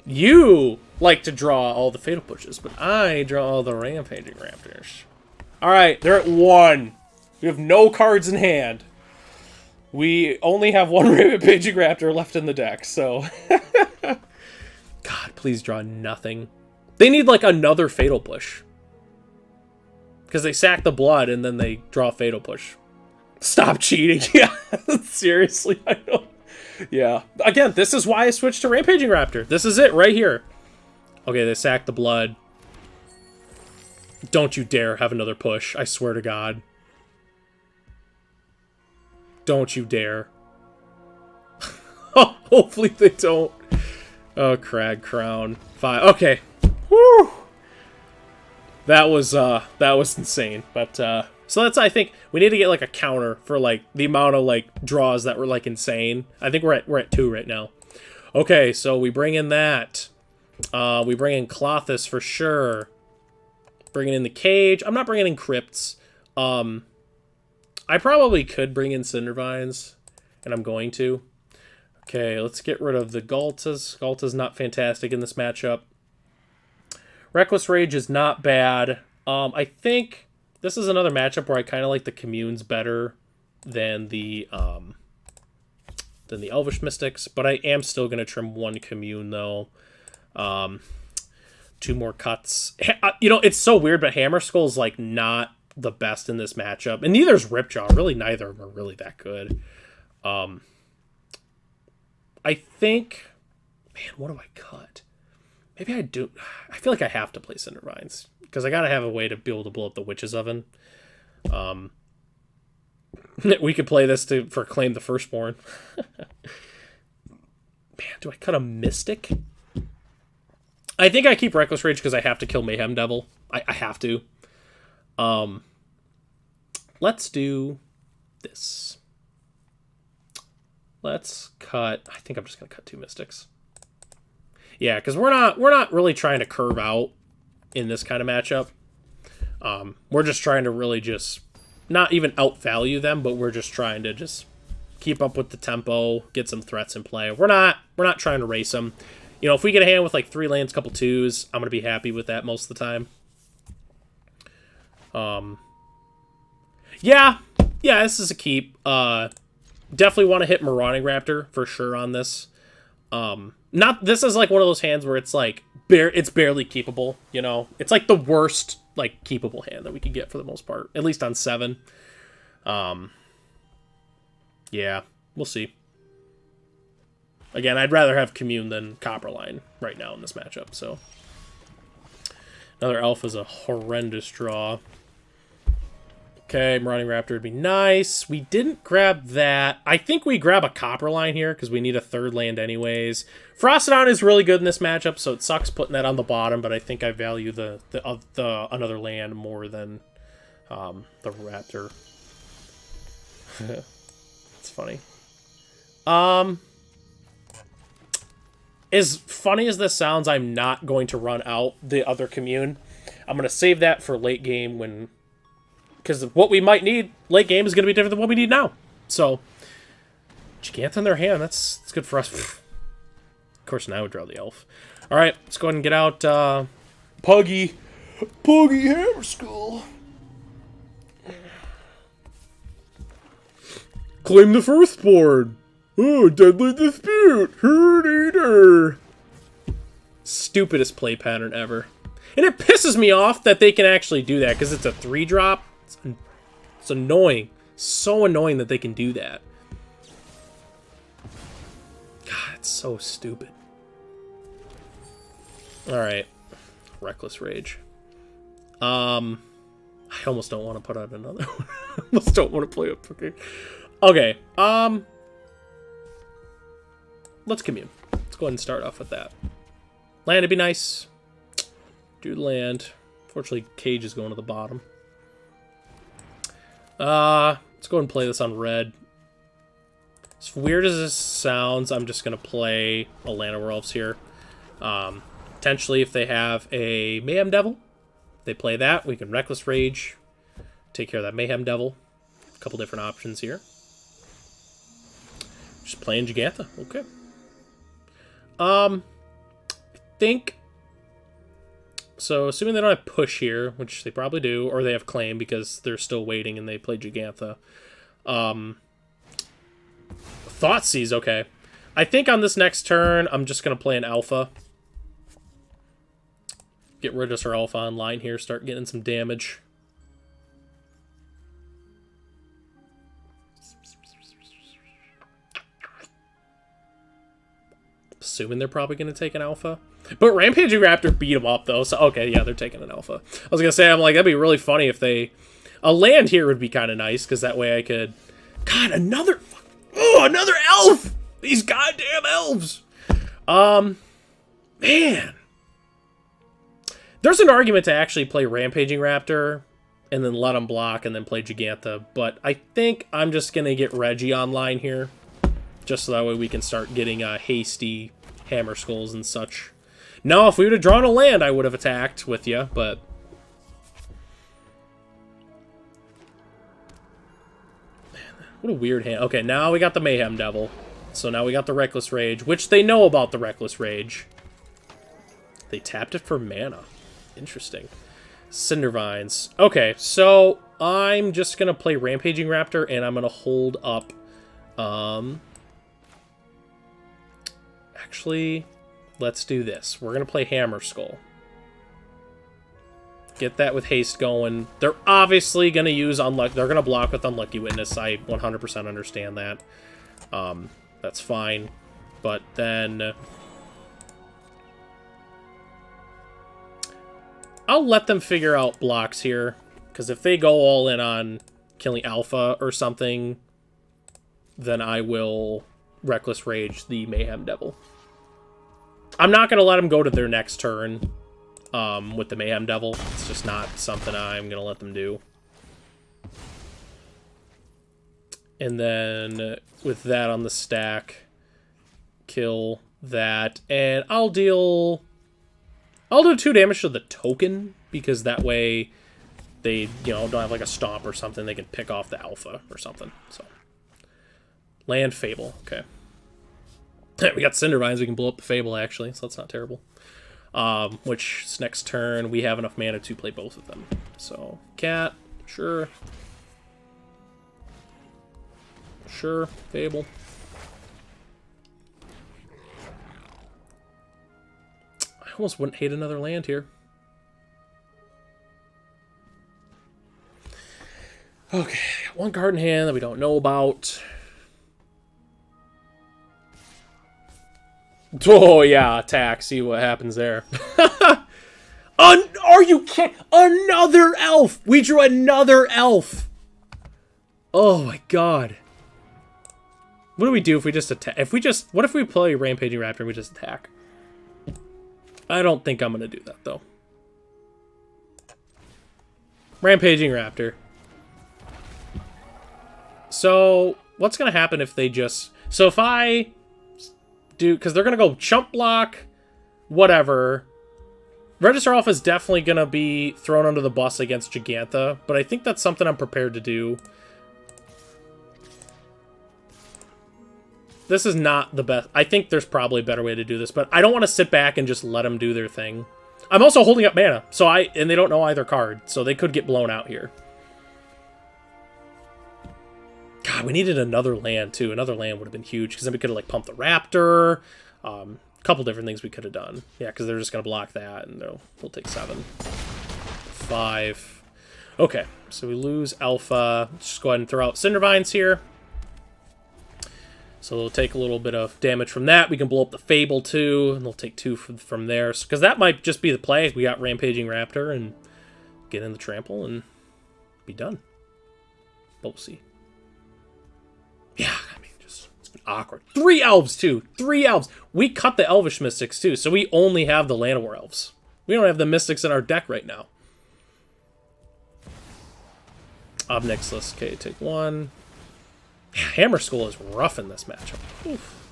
Speaker 1: you like to draw all the fatal pushes, but I draw all the rampaging raptors. Alright, they're at 1. We have no cards in hand. We only have 1 rampaging raptor left in the deck, so... God, please draw nothing. They need, like, another fatal push. Because they sack the blood, and then they draw a fatal push. Stop cheating. Yeah, seriously, I know. Yeah. Again, this is why I switched to Rampaging Raptor. This is it, right here. Okay, they sack the blood. Don't you dare have another push. I swear to God. Don't you dare. Oh, hopefully they don't. Oh, Crag Crown. 5. Okay. Woo! That was insane. But, so that's, I think, we need to get, like, a counter for, like, the amount of, like, draws that were, like, insane. I think we're at 2 right now. Okay, so we bring in that. We bring in Clothis for sure. Bringing in the Cage. I'm not bringing in Crypts. I probably could bring in Cindervines, and I'm going to. Okay, let's get rid of the Galtas. Galta's not fantastic in this matchup. Reckless Rage is not bad. I think this is another matchup where I kind of like the Communes better than the Elvish Mystics, but I am still going to trim 1 Commune, though. 2 more cuts. You know, it's so weird, but Hammer Skull's, like, not the best in this matchup. And neither is Ripjaw. Really, neither of them are really that good. I think... Man, what do I cut? Maybe I do... I feel like I have to play Cindervines. Because I gotta have a way to be able to blow up the Witch's Oven. We could play this for Claim the Firstborn. Man, do I cut a Mystic? I think I keep Reckless Rage because I have to kill Mayhem Devil. I have to. Let's do this. Let's cut... I think I'm just going to cut 2 Mystics. Yeah, because we're not really trying to curve out in this kind of matchup. We're just trying to really just... Not even outvalue them, but we're just trying to just keep up with the tempo, get some threats in play. We're not trying to race them. You know, if we get a hand with like 3 lands, couple 2s, I'm going to be happy with that most of the time. Yeah, this is a keep. Definitely want to hit Marauding Raptor for sure on this. This is like one of those hands where it's like it's barely keepable, you know. It's like the worst like keepable hand that we could get for the most part, at least on 7. Yeah, we'll see. Again, I'd rather have Commune than Copperline right now in this matchup, so. Another Elf is a horrendous draw. Okay, Marauding Raptor would be nice. We didn't grab that. I think we grab a Copperline here because we need a 3rd land anyways. Frostodon is really good in this matchup, so it sucks putting that on the bottom, but I think I value the another land more than the Raptor. It's funny. As funny as this sounds, I'm not going to run out the other Commune. I'm going to save that for late game when... Because what we might need late game is going to be different than what we need now. So, Gigant in their hand, that's good for us. Of course, now I would draw the Elf. All right, let's go ahead and get out Puggy Hammer Skull. Claim the Firstborn. Oh, Deadly Dispute. Herd Eater. Stupidest play pattern ever. And it pisses me off that they can actually do that because it's a 3-drop. It's annoying. So annoying that they can do that. God, it's so stupid. Alright. Reckless Rage. I almost don't want to put out another one. I almost don't want to play it. Okay. Let's Commune. Let's go ahead and start off with that. Land would be nice. Do land. Fortunately, Cage is going to the bottom. Let's go ahead and play this on red. As weird as this sounds, I'm just going to play a Land of Werewolves here. Potentially, if they have a Mayhem Devil, they play that. We can Reckless Rage, take care of that Mayhem Devil. A couple different options here. Just playing Gigantha. Okay. I think... So, assuming they don't have push here, which they probably do, or they have claim because they're still waiting and they play Gigantha. Thoughtseize, okay. I think on this next turn, I'm just going to play an Alpha. Get rid of our Alpha online here, start getting some damage. Assuming they're probably going to take an Alpha. But Rampaging Raptor beat them up, though, so okay, yeah, they're taking an Alpha. I was going to say, I'm like, that'd be really funny if they... A land here would be kind of nice, because that way I could... God, another... Oh, another elf! These goddamn elves! Man. There's an argument to actually play Rampaging Raptor, and then let them block, and then play Gigantha, but I think I'm just going to get Reggie online here, just so that way we can start getting hasty Hammer Skulls and such. No, if we would have drawn a land, I would have attacked with you, but... Man, what a weird hand. Okay, now we got the Mayhem Devil. So now we got the Reckless Rage, which they know about the Reckless Rage. They tapped it for mana. Interesting. Cindervines. Okay, so I'm just going to play Rampaging Raptor, and I'm going to hold up... Actually... Let's do this. We're going to play Hammer Skull. Get that with haste going. They're obviously going to use Unlucky. They're going to block with Unlucky Witness. I 100% understand that. That's fine. But then... I'll let them figure out blocks here. Because if they go all in on killing Alpha or something, then I will Reckless Rage the Mayhem Devil. I'm not going to let them go to their next turn with the Mayhem Devil. It's just not something I'm going to let them do. And then with that on the stack, kill that. And I'll do 2 damage to the token, because that way they, don't have like a stomp or something. They can pick off the Alpha or something. So, Land Fable. Okay. We got Cindervines, we can blow up the Fable, actually, so that's not terrible. Which, next turn, we have enough mana to play both of them. So, Cat, sure. Sure, Fable. I almost wouldn't hate another land here. Okay, one card in hand that we don't know about. Oh, yeah, attack. See what happens there. Are you kidding? Another elf! We drew another elf! Oh, my God. What do we do if we just attack? What if we play Rampaging Raptor and we just attack? I don't think I'm going to do that, though. Rampaging Raptor. So, what's going to happen if they just... So, if I... because they're going to go chump block, whatever. Register Alpha is definitely going to be thrown under the bus against Gigantha, but I think that's something I'm prepared to do. This is not the best. I think there's probably a better way to do this, but I don't want to sit back and just let them do their thing. I'm also holding up mana, and they don't know either card, so they could get blown out here. God, we needed another land, too. Another land would have been huge, because then we could have, like, pumped the Raptor. A couple different things we could have done. Yeah, because they're just going to block that, and they'll take 7. 5. Okay, so we lose Alpha. Let's just go ahead and throw out Cindervines here. So they'll take a little bit of damage from that. We can blow up the Fable, too, and they'll take 2 from there. Because that might just be the play. We got Rampaging Raptor, and get in the trample, and be done. But we'll see. Yeah, I mean, it's been awkward. 3 elves, too. 3 elves. We cut the Elvish Mystics, too, so we only have the Llanowar Elves. We don't have the Mystics in our deck right now. Obnixilus. Okay, take 1. Yeah, Hammer Skull is rough in this matchup. Oof.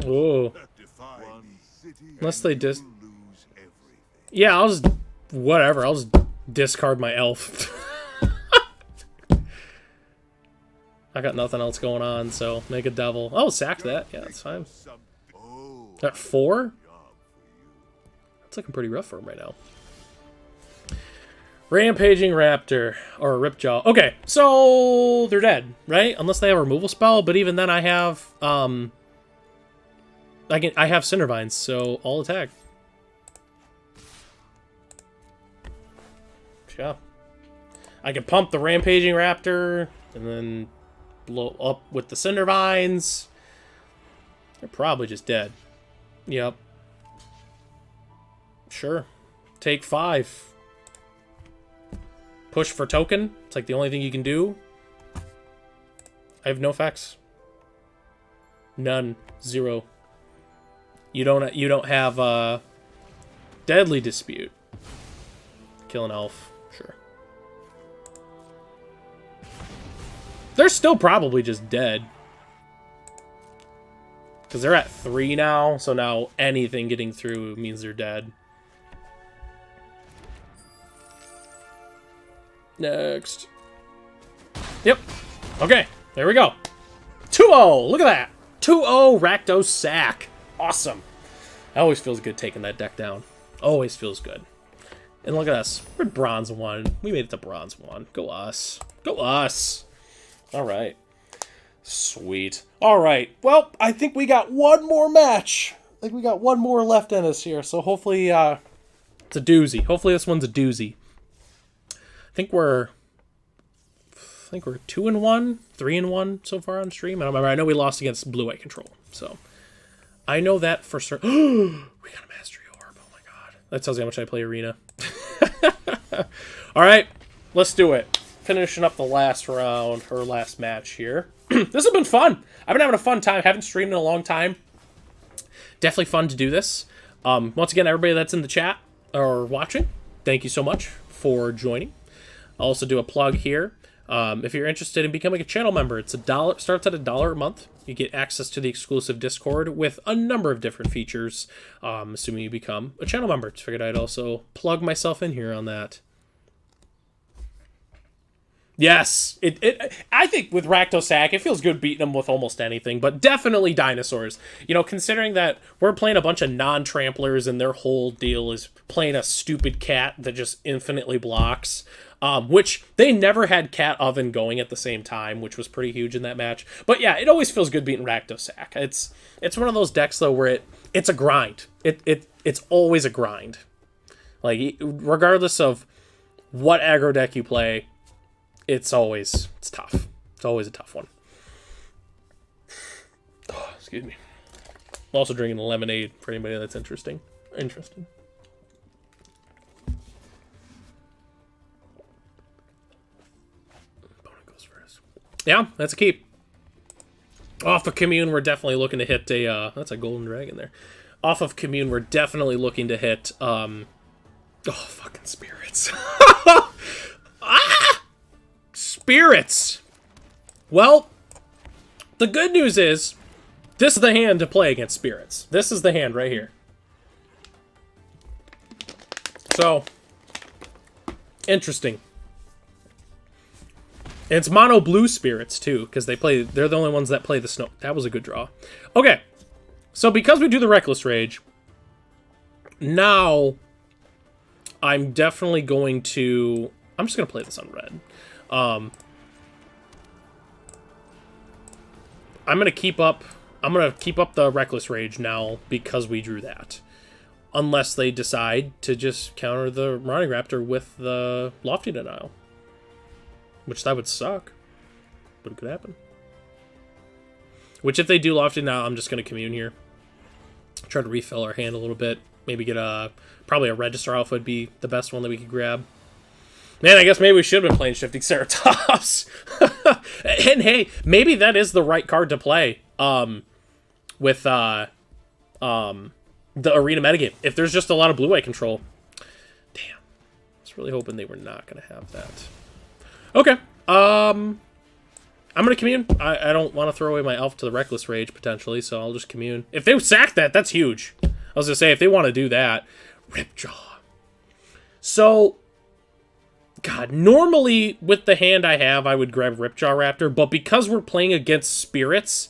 Speaker 1: Oh. Unless they just... Yeah, I'll just... Whatever, I'll just Discard my elf. I got nothing else going on, so make a devil. Oh, sack that. Yeah, that's fine. At 4? It's looking pretty rough for him right now. Rampaging Raptor, or Ripjaw. Okay, so they're dead, right? Unless they have a removal spell, but even then I have, I have Cindervines, so all attack. Yeah. I can pump the Rampaging Raptor, and then blow up with the Cindervines. They're probably just dead. Yep. Sure. Take 5. Push for token. It's like the only thing you can do. I have no effects. None. 0. You don't have Deadly Dispute. Kill an elf. Sure. They're still probably just dead. Because they're at 3 now, so now anything getting through means they're dead. Next. Yep. Okay, there we go. 2-0. Look at that. 2-0 Rakdos sack. Awesome. It always feels good taking that deck down. Always feels good. And look at us. We're bronze 1. We made it to bronze 1. Go us. Go us. All right. Sweet. All right. Well, I think we got one more match. I think we got one more left in us here. So hopefully it's a doozy. Hopefully this one's a doozy. I think we're 2-1, 3-1 so far on stream. I don't remember. I know we lost against Blue Eye Control. So I know that for certain. We got a Mastery Orb. Oh my god. That tells you how much I play Arena. All right. Let's do it. Finishing up the last round, or last match here. This has been fun. I've been having a fun time. Haven't streamed in a long time. Definitely fun to do this. Once again, everybody that's in the chat or watching, thank you so much for joining. I'll also do a plug here. If you're interested in becoming a channel member, it's $1. Starts at $1 a month. You get access to the exclusive Discord with a number of different features. Assuming you become a channel member. Just figured I'd also plug myself in here on that. Yes, I think with Rakdos, it feels good beating them with almost anything, but definitely dinosaurs. You know, considering that we're playing a bunch of non-tramplers and their whole deal is playing a stupid cat that just infinitely blocks, which they never had Cat Oven going at the same time, which was pretty huge in that match. But yeah, it always feels good beating Rakdos. It's one of those decks though where it's a grind. It's always a grind. Like regardless of what aggro deck you play. It's tough. It's always a tough one. Oh, excuse me. I'm also drinking lemonade for anybody that's interested. Opponent goes first. Yeah, that's a keep. Off of Commune, we're definitely looking to hit a... that's a golden dragon there. Off of Commune, we're definitely looking to hit... oh, fucking spirits. Ah! Spirits. Well, the good news is this is the hand to play against spirits. This is the hand right here. So, interesting. And it's mono blue spirits too, because they're the only ones that play the snow. That was a good draw. Okay. So because we do the Reckless Rage, now I'm definitely going to... I'm just going to play this on red. I'm gonna keep up the Reckless Rage now because we drew that. Unless they decide to just counter the Marauding Raptor with the Lofty Denial. Which that would suck. But it could happen. Which if they do Lofty Denial, I'm just gonna commune here. Try to refill our hand a little bit. Maybe get probably a Register Alpha would be the best one that we could grab. Man, I guess maybe we should have been playing Shifting Ceratops. And hey, maybe that is the right card to play with the Arena metagame. If there's just a lot of Blue Eye control. Damn. I was really hoping they were not going to have that. Okay. I'm going to commune. I don't want to throw away my elf to the Reckless Rage, potentially, so I'll just commune. If they sack that, that's huge. I was going to say, if they want to do that, Ripjaw. So... God, normally with the hand I have, I would grab Ripjaw Raptor, but because we're playing against spirits,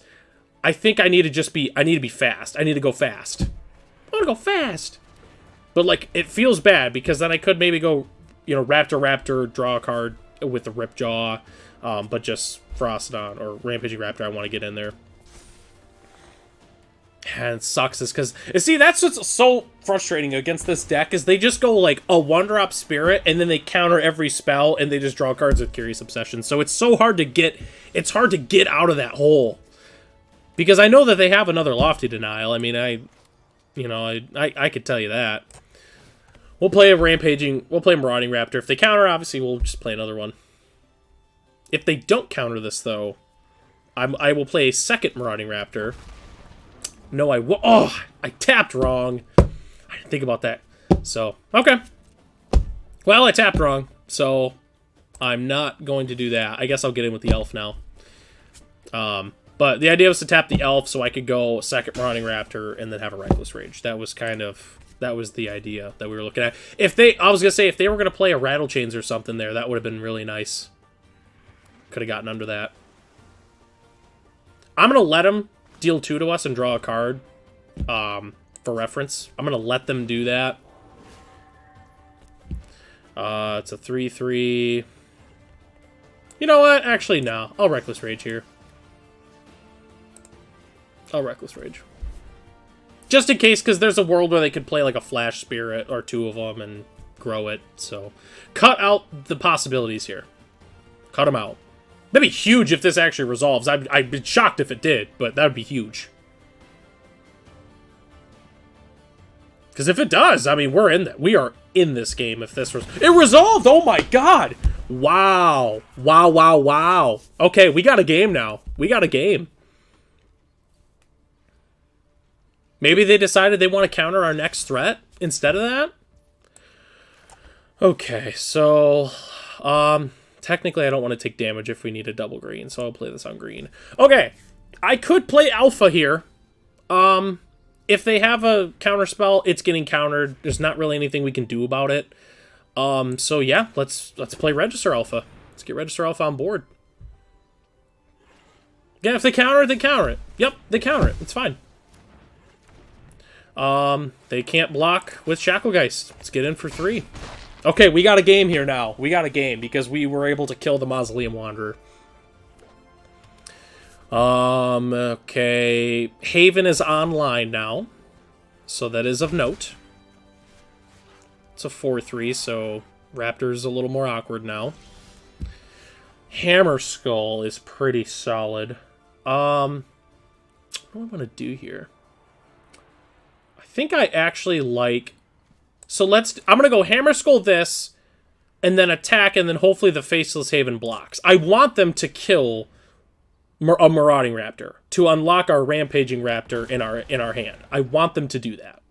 Speaker 1: I think I need to be fast. I need to go fast. I want to go fast. But, like, it feels bad, because then I could maybe go, you know, Raptor, draw a card with the Ripjaw, but just Frostodon or Rampaging Raptor I want to get in there. And it sucks is because, see, that's what's so frustrating against this deck is they just go, like, a 1-drop Spirit, and then they counter every spell, and they just draw cards with Curious Obsession. So it's so hard to get, out of that hole. Because I know that they have another Lofty Denial. I mean, I could tell you that. We'll play Marauding Raptor. If they counter, obviously, we'll just play another one. If they don't counter this, though, I will play a second Marauding Raptor. No, I will. Oh, I tapped wrong. I didn't think about that. So, okay. Well, I tapped wrong, so I'm not going to do that. I guess I'll get in with the Elf now. But the idea was to tap the Elf so I could go second Marauding Raptor and then have a Reckless Rage. That was the idea that we were looking at. I was gonna say, if they were gonna play a Rattle Chains or something there, that would have been really nice. Could have gotten under that. I'm gonna let them deal 2 to us and draw a card, for reference. I'm gonna let them do that. It's a 3/3. You know what? Actually, no. I'll Reckless Rage here. I'll Reckless Rage. Just in case, because there's a world where they could play like a Flash Spirit or 2 of them and grow it. So, cut out the possibilities here. Cut them out. That'd be huge if this actually resolves. I'd be shocked if it did, but that would be huge. Because if it does, I mean, we are in this game if this it resolved! Oh my god! Wow. Wow, wow, wow. Okay, we got a game now. We got a game. Maybe they decided they want to counter our next threat instead of that? Okay, so... technically, I don't want to take damage if we need a double green, so I'll play this on green. Okay, I could play Alpha here. If they have a counter spell, it's getting countered. There's not really anything we can do about it. So yeah, let's play Register Alpha. Let's get Register Alpha on board. Yeah, if they counter it, they counter it. Yep, they counter it. It's fine. They can't block with Shacklegeist. Let's get in for 3. Okay, we got a game here now. We got a game because we were able to kill the Mausoleum Wanderer. Okay. Haven is online now. So that is of note. It's a 4/3, so Raptor's a little more awkward now. Hammer Skull is pretty solid. What do I want to do here? I think I actually like... So I'm going to go Hammer Skull this, and then attack, and then hopefully the Faceless Haven blocks. I want them to kill a Marauding Raptor to unlock our Rampaging Raptor in our hand. I want them to do that.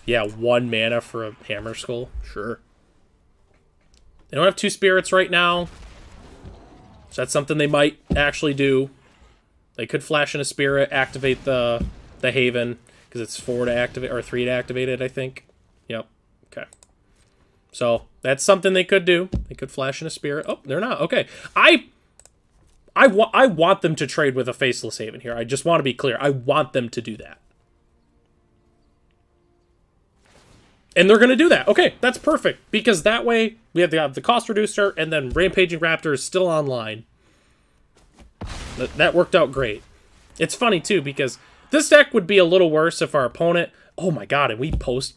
Speaker 1: Yeah, 1 mana for a Hammer Skull? Sure. They don't have 2 spirits right now. So that's something they might actually do. They could flash in a spirit, activate the Haven, because it's 4 to activate, or 3 to activate it, I think. Yep. Okay. So that's something they could do. They could flash in a spirit. Oh, they're not. Okay. I want them to trade with a Faceless Haven here. I just want to be clear. I want them to do that. And they're going to do that. Okay, that's perfect. Because that way, we have the cost reducer, and then Rampaging Raptor is still online. That worked out great. It's funny, too, because this deck would be a little worse if our opponent... Oh my god, and we post...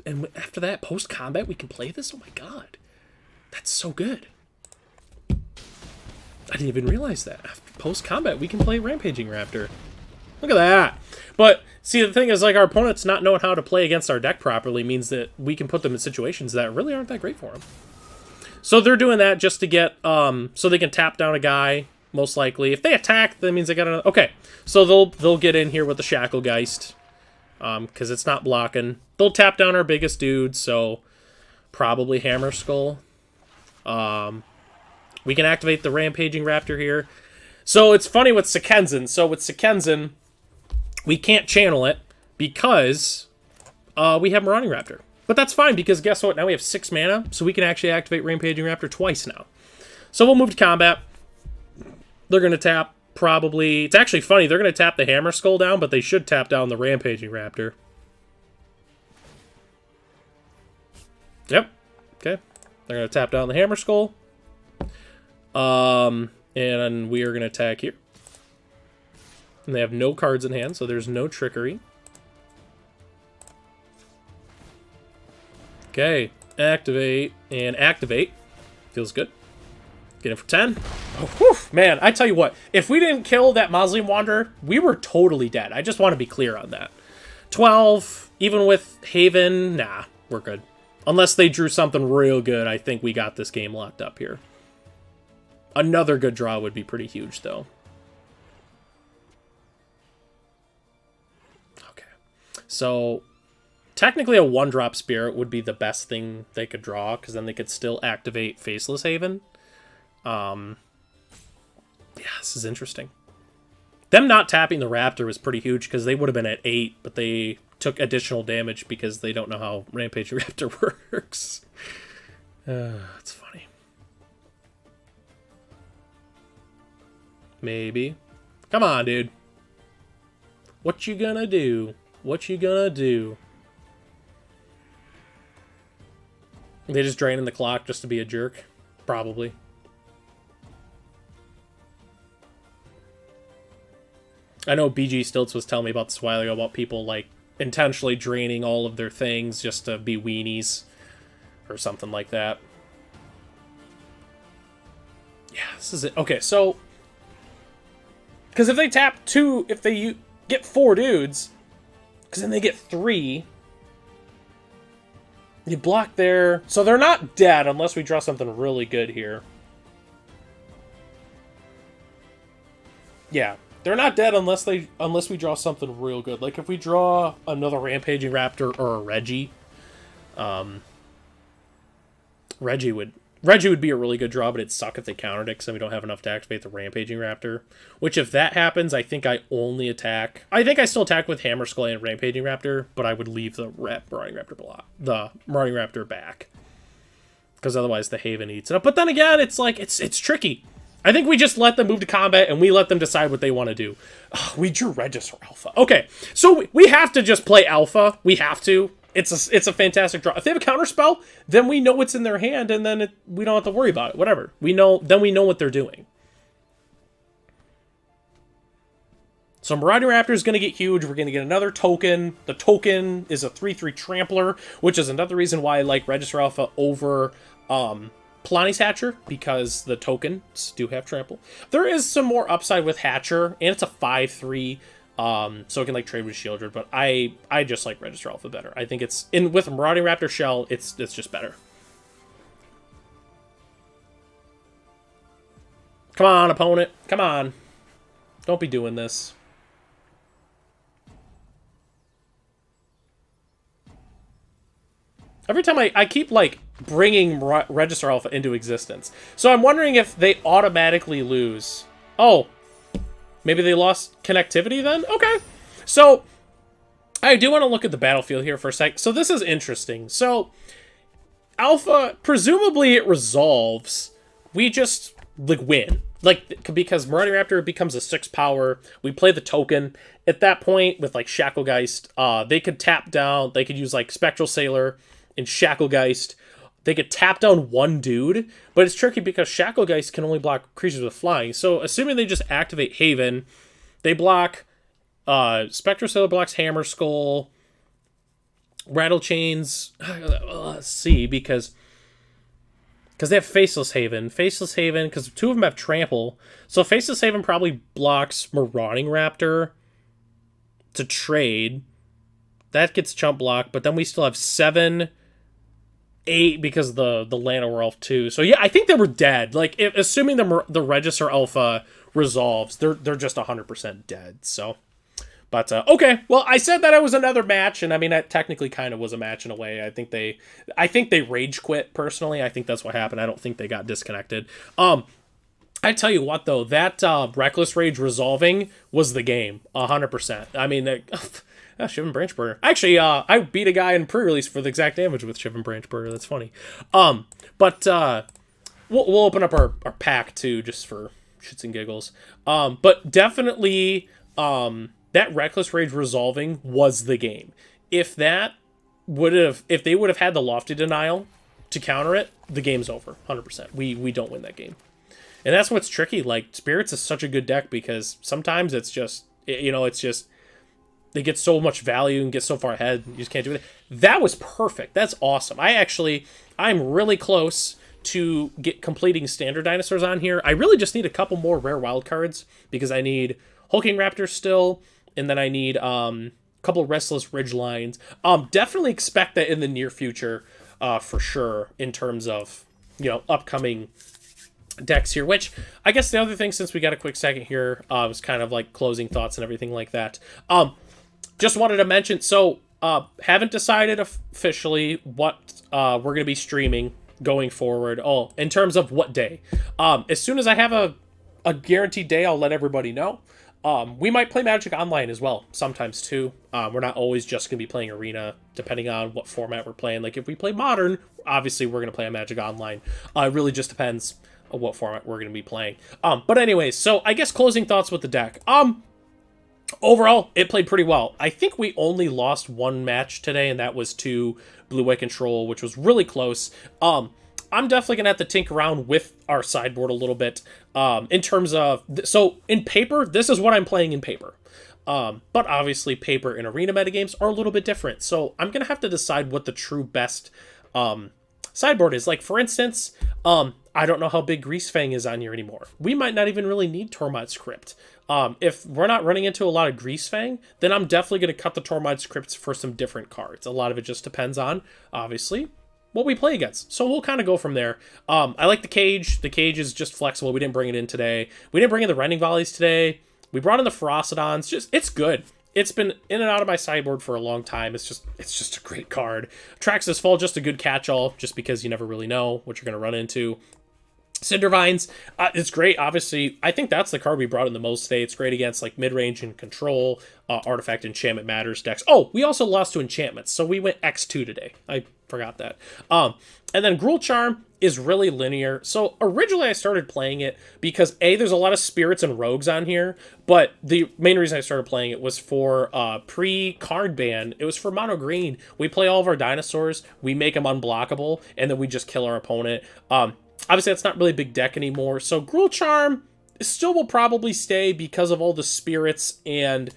Speaker 1: And after that, post-combat, we can play this? Oh my god. That's so good. I didn't even realize that. After post-combat, we can play Rampaging Raptor. Look at that. But, see, the thing is, like, our opponents not knowing how to play against our deck properly means that we can put them in situations that really aren't that great for them. So they're doing that just to get, so they can tap down a guy, most likely. If they attack, that means they got another... Okay, so they'll get in here with the Shacklegeist, because it's not blocking. They'll tap down our biggest dude, so probably Hammer Skull. We can activate the Rampaging Raptor here. So it's funny with Sekenzan. So with Sekenzan, we can't channel it because we have Marauding Raptor. But that's fine, because guess what? Now we have 6 mana, so we can actually activate Rampaging Raptor twice now. So we'll move to combat. They're going to tap, probably... It's actually funny, they're going to tap the Hammer Skull down, but they should tap down the Rampaging Raptor. Yep. Okay. They're going to tap down the Hammer Skull. And we are going to attack here. And they have no cards in hand, so there's no trickery. Okay. Activate and activate. Feels good. Get in for 10. Oh, whew. Man, I tell you what. If we didn't kill that Mausoleum Wanderer, we were totally dead. I just want to be clear on that. 12. Even with Haven, nah, we're good. Unless they drew something real good, I think we got this game locked up here. Another good draw would be pretty huge, though. Okay. So, technically a 1-drop Spirit would be the best thing they could draw, because then they could still activate Faceless Haven. Yeah, this is interesting. Them not tapping the Raptor was pretty huge, because they would have been at 8, but they took additional damage because they don't know how Rampaging Raptor works. It's funny. Maybe. Come on, dude. What you gonna do? What you gonna do? They just draining the clock just to be a jerk? Probably. I know BG Stilts was telling me about this a while ago about people, like, intentionally draining all of their things just to be weenies. Or something like that. Yeah, this is it. Okay, so... Because if they tap 2, if they get 4 dudes, because then they get 3... You block there. So they're not dead unless we draw something really good here. Yeah. They're not dead unless we draw something real good. Like if we draw another Rampaging Raptor or a Reggie. Reggie would be a really good draw, but it'd suck if they countered it because then we don't have enough to activate the Rampaging Raptor. Which, if that happens, I think I only attack... I think I still attack with Hammer Skull and Rampaging Raptor, but I would leave the Marauding Raptor back. Because otherwise the Haven eats it up. But then again, it's like, it's tricky. I think we just let them move to combat, and we let them decide what they want to do. Oh, we drew Register Alpha. Okay, so we have to just play Alpha. We have to. It's a fantastic draw. If they have a counter spell, then we know what's in their hand, and then we don't have to worry about it. Whatever. Then we know what they're doing. So Marauding Raptor is going to get huge. We're going to get another token. The token is a 3/3 Trampler, which is another reason why I like Register Alpha over Polani's Hatcher, because the tokens do have trample. There is some more upside with Hatcher, and it's a 5/3. So it can like trade with Shieldred, but I just like Register Alpha better. I think it's with Marauding Raptor Shell, it's just better. Come on, opponent. Come on. Don't be doing this. Every time I keep like bringing Register Alpha into existence. So I'm wondering if they automatically lose. Oh. Maybe they lost connectivity then? Okay. So, I do want to look at the battlefield here for a sec. So this is interesting. So, Alpha, presumably it resolves. We just, like, win. Like, because Marauding Raptor becomes a 6 power. We play the token. At that point, with, like, Shacklegeist, they could tap down. They could use, like, Spectral Sailor and Shacklegeist. They could tap down one dude, but it's tricky because Shacklegeist can only block creatures with flying. So, assuming they just activate Haven, they block Spectral Sailor blocks Hammer Skull, Rattle Chains. Let's see, because they have Faceless Haven. Faceless Haven, because 2 of them have Trample. So, Faceless Haven probably blocks Marauding Raptor to trade. That gets chump blocked, but then we still have 7... 8 because the Llanowar 2. So yeah, I think they were dead. Like, assuming the Register Alpha resolves, they're just 100% dead. So, but okay. Well, I said that it was another match, and I mean that technically kind of was a match in a way. I think they rage quit personally. I think that's what happened. I don't think they got disconnected. I tell you what, though, that Reckless Rage resolving was the game, 100%. I mean, Shiv and Branch Burner. Actually, I beat a guy in pre-release for the exact damage with Shiv and Branch Burner. That's funny. But we'll open up our pack, too, just for shits and giggles. But definitely, that Reckless Rage resolving was the game. If they would have had the Lofty Denial to counter it, the game's over, 100%. We don't win that game. And that's what's tricky. Like, Spirits is such a good deck because sometimes it's just, they get so much value and get so far ahead, you just can't do it. That was perfect. That's awesome. I'm really close to completing Standard Dinosaurs on here. I really just need a couple more rare wild cards because I need Hulking Raptor still, and then I need a couple Restless Ridge lines. Definitely expect that in the near future, for sure, in terms of, upcoming decks here, which I guess the other thing, since we got a quick second here, was kind of like closing thoughts and everything like that. Just wanted to mention, so haven't decided officially what we're going to be streaming going forward. Oh, in terms of what day. As soon as I have a guaranteed day, I'll let everybody know. We might play Magic Online as well, sometimes too. We're not always just going to be playing Arena, depending on what format we're playing. Like, if we play Modern, obviously we're going to play a Magic Online. It really just depends on what format we're going to be playing. But anyways, so I guess closing thoughts with the deck. Overall, it played pretty well. I think we only lost one match today, and that was to Blue White Control, which was really close. I'm definitely going to have to tinker around with our sideboard a little bit in terms of... So, in Paper, this is what I'm playing in Paper. But obviously, Paper and Arena metagames are a little bit different. So, I'm going to have to decide what the true best sideboard is. Like, for instance, I don't know how big Greasefang is on here anymore. We might not even really need Tormod's Crypt. If we're not running into a lot of Greasefang, then I'm definitely going to cut the Tormod's Crypts for some different cards. A lot of it just depends on, obviously, what we play against. So we'll kind of go from there. I like the Cage. The Cage is just flexible. We didn't bring it in today. We didn't bring in the Rending Volleys today. We brought in the Ferocidons. It's good. It's been in and out of my sideboard for a long time. It's just a great card. Traxxas Fall, just a good catch-all, just because you never really know what you're going to run into. Cindervines, it's great. Obviously, I think that's the card we brought in the most today. It's great against like mid-range and control, artifact, enchantment matters decks. Oh, we also lost to enchantments, so we went X2 today. I forgot that. And then Gruul Charm is really linear. So originally I started playing it because there's a lot of spirits and rogues on here, but the main reason I started playing it was for pre-card ban. It was for mono green. We play all of our dinosaurs, we make them unblockable, and then we just kill our opponent. Obviously, that's not really a big deck anymore. So Gruul Charm still will probably stay because of all the spirits and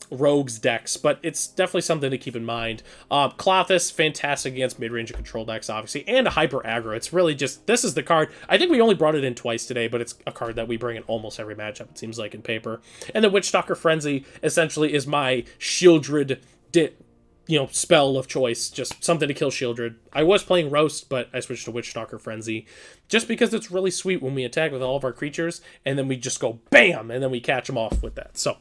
Speaker 1: rogues decks, but it's definitely something to keep in mind. Clothis, fantastic against mid-range and control decks, obviously, and a hyper aggro. It's really just, this is the card. I think we only brought it in twice today, but it's a card that we bring in almost every matchup, it seems like, in Paper. And the Witchstalker Frenzy essentially is my Shieldred spell of choice, just something to kill Shieldred. I was playing Roast, but I switched to Witchstalker Frenzy, just because it's really sweet when we attack with all of our creatures, and then we just go BAM, and then we catch them off with that. So,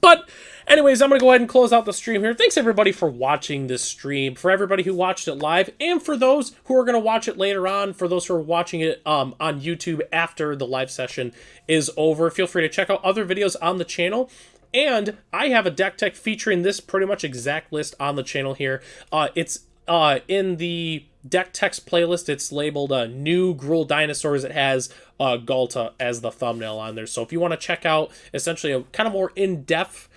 Speaker 1: but anyways, I'm going to go ahead and close out the stream here. Thanks everybody for watching this stream, for everybody who watched it live, and for those who are going to watch it later on, for those who are watching it on YouTube after the live session is over. Feel free to check out other videos on the channel. And I have a deck tech featuring this pretty much exact list on the channel here. It's in the deck text playlist. It's labeled New Gruul Dinosaurs. It has Galta as the thumbnail on there. So if you want to check out essentially a kind of more in-depth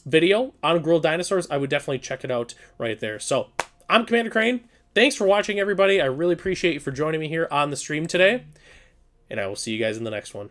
Speaker 1: video on Gruul Dinosaurs, I would definitely check it out right there. So I'm Commander Crane. Thanks for watching, everybody. I really appreciate you for joining me here on the stream today. And I will see you guys in the next one.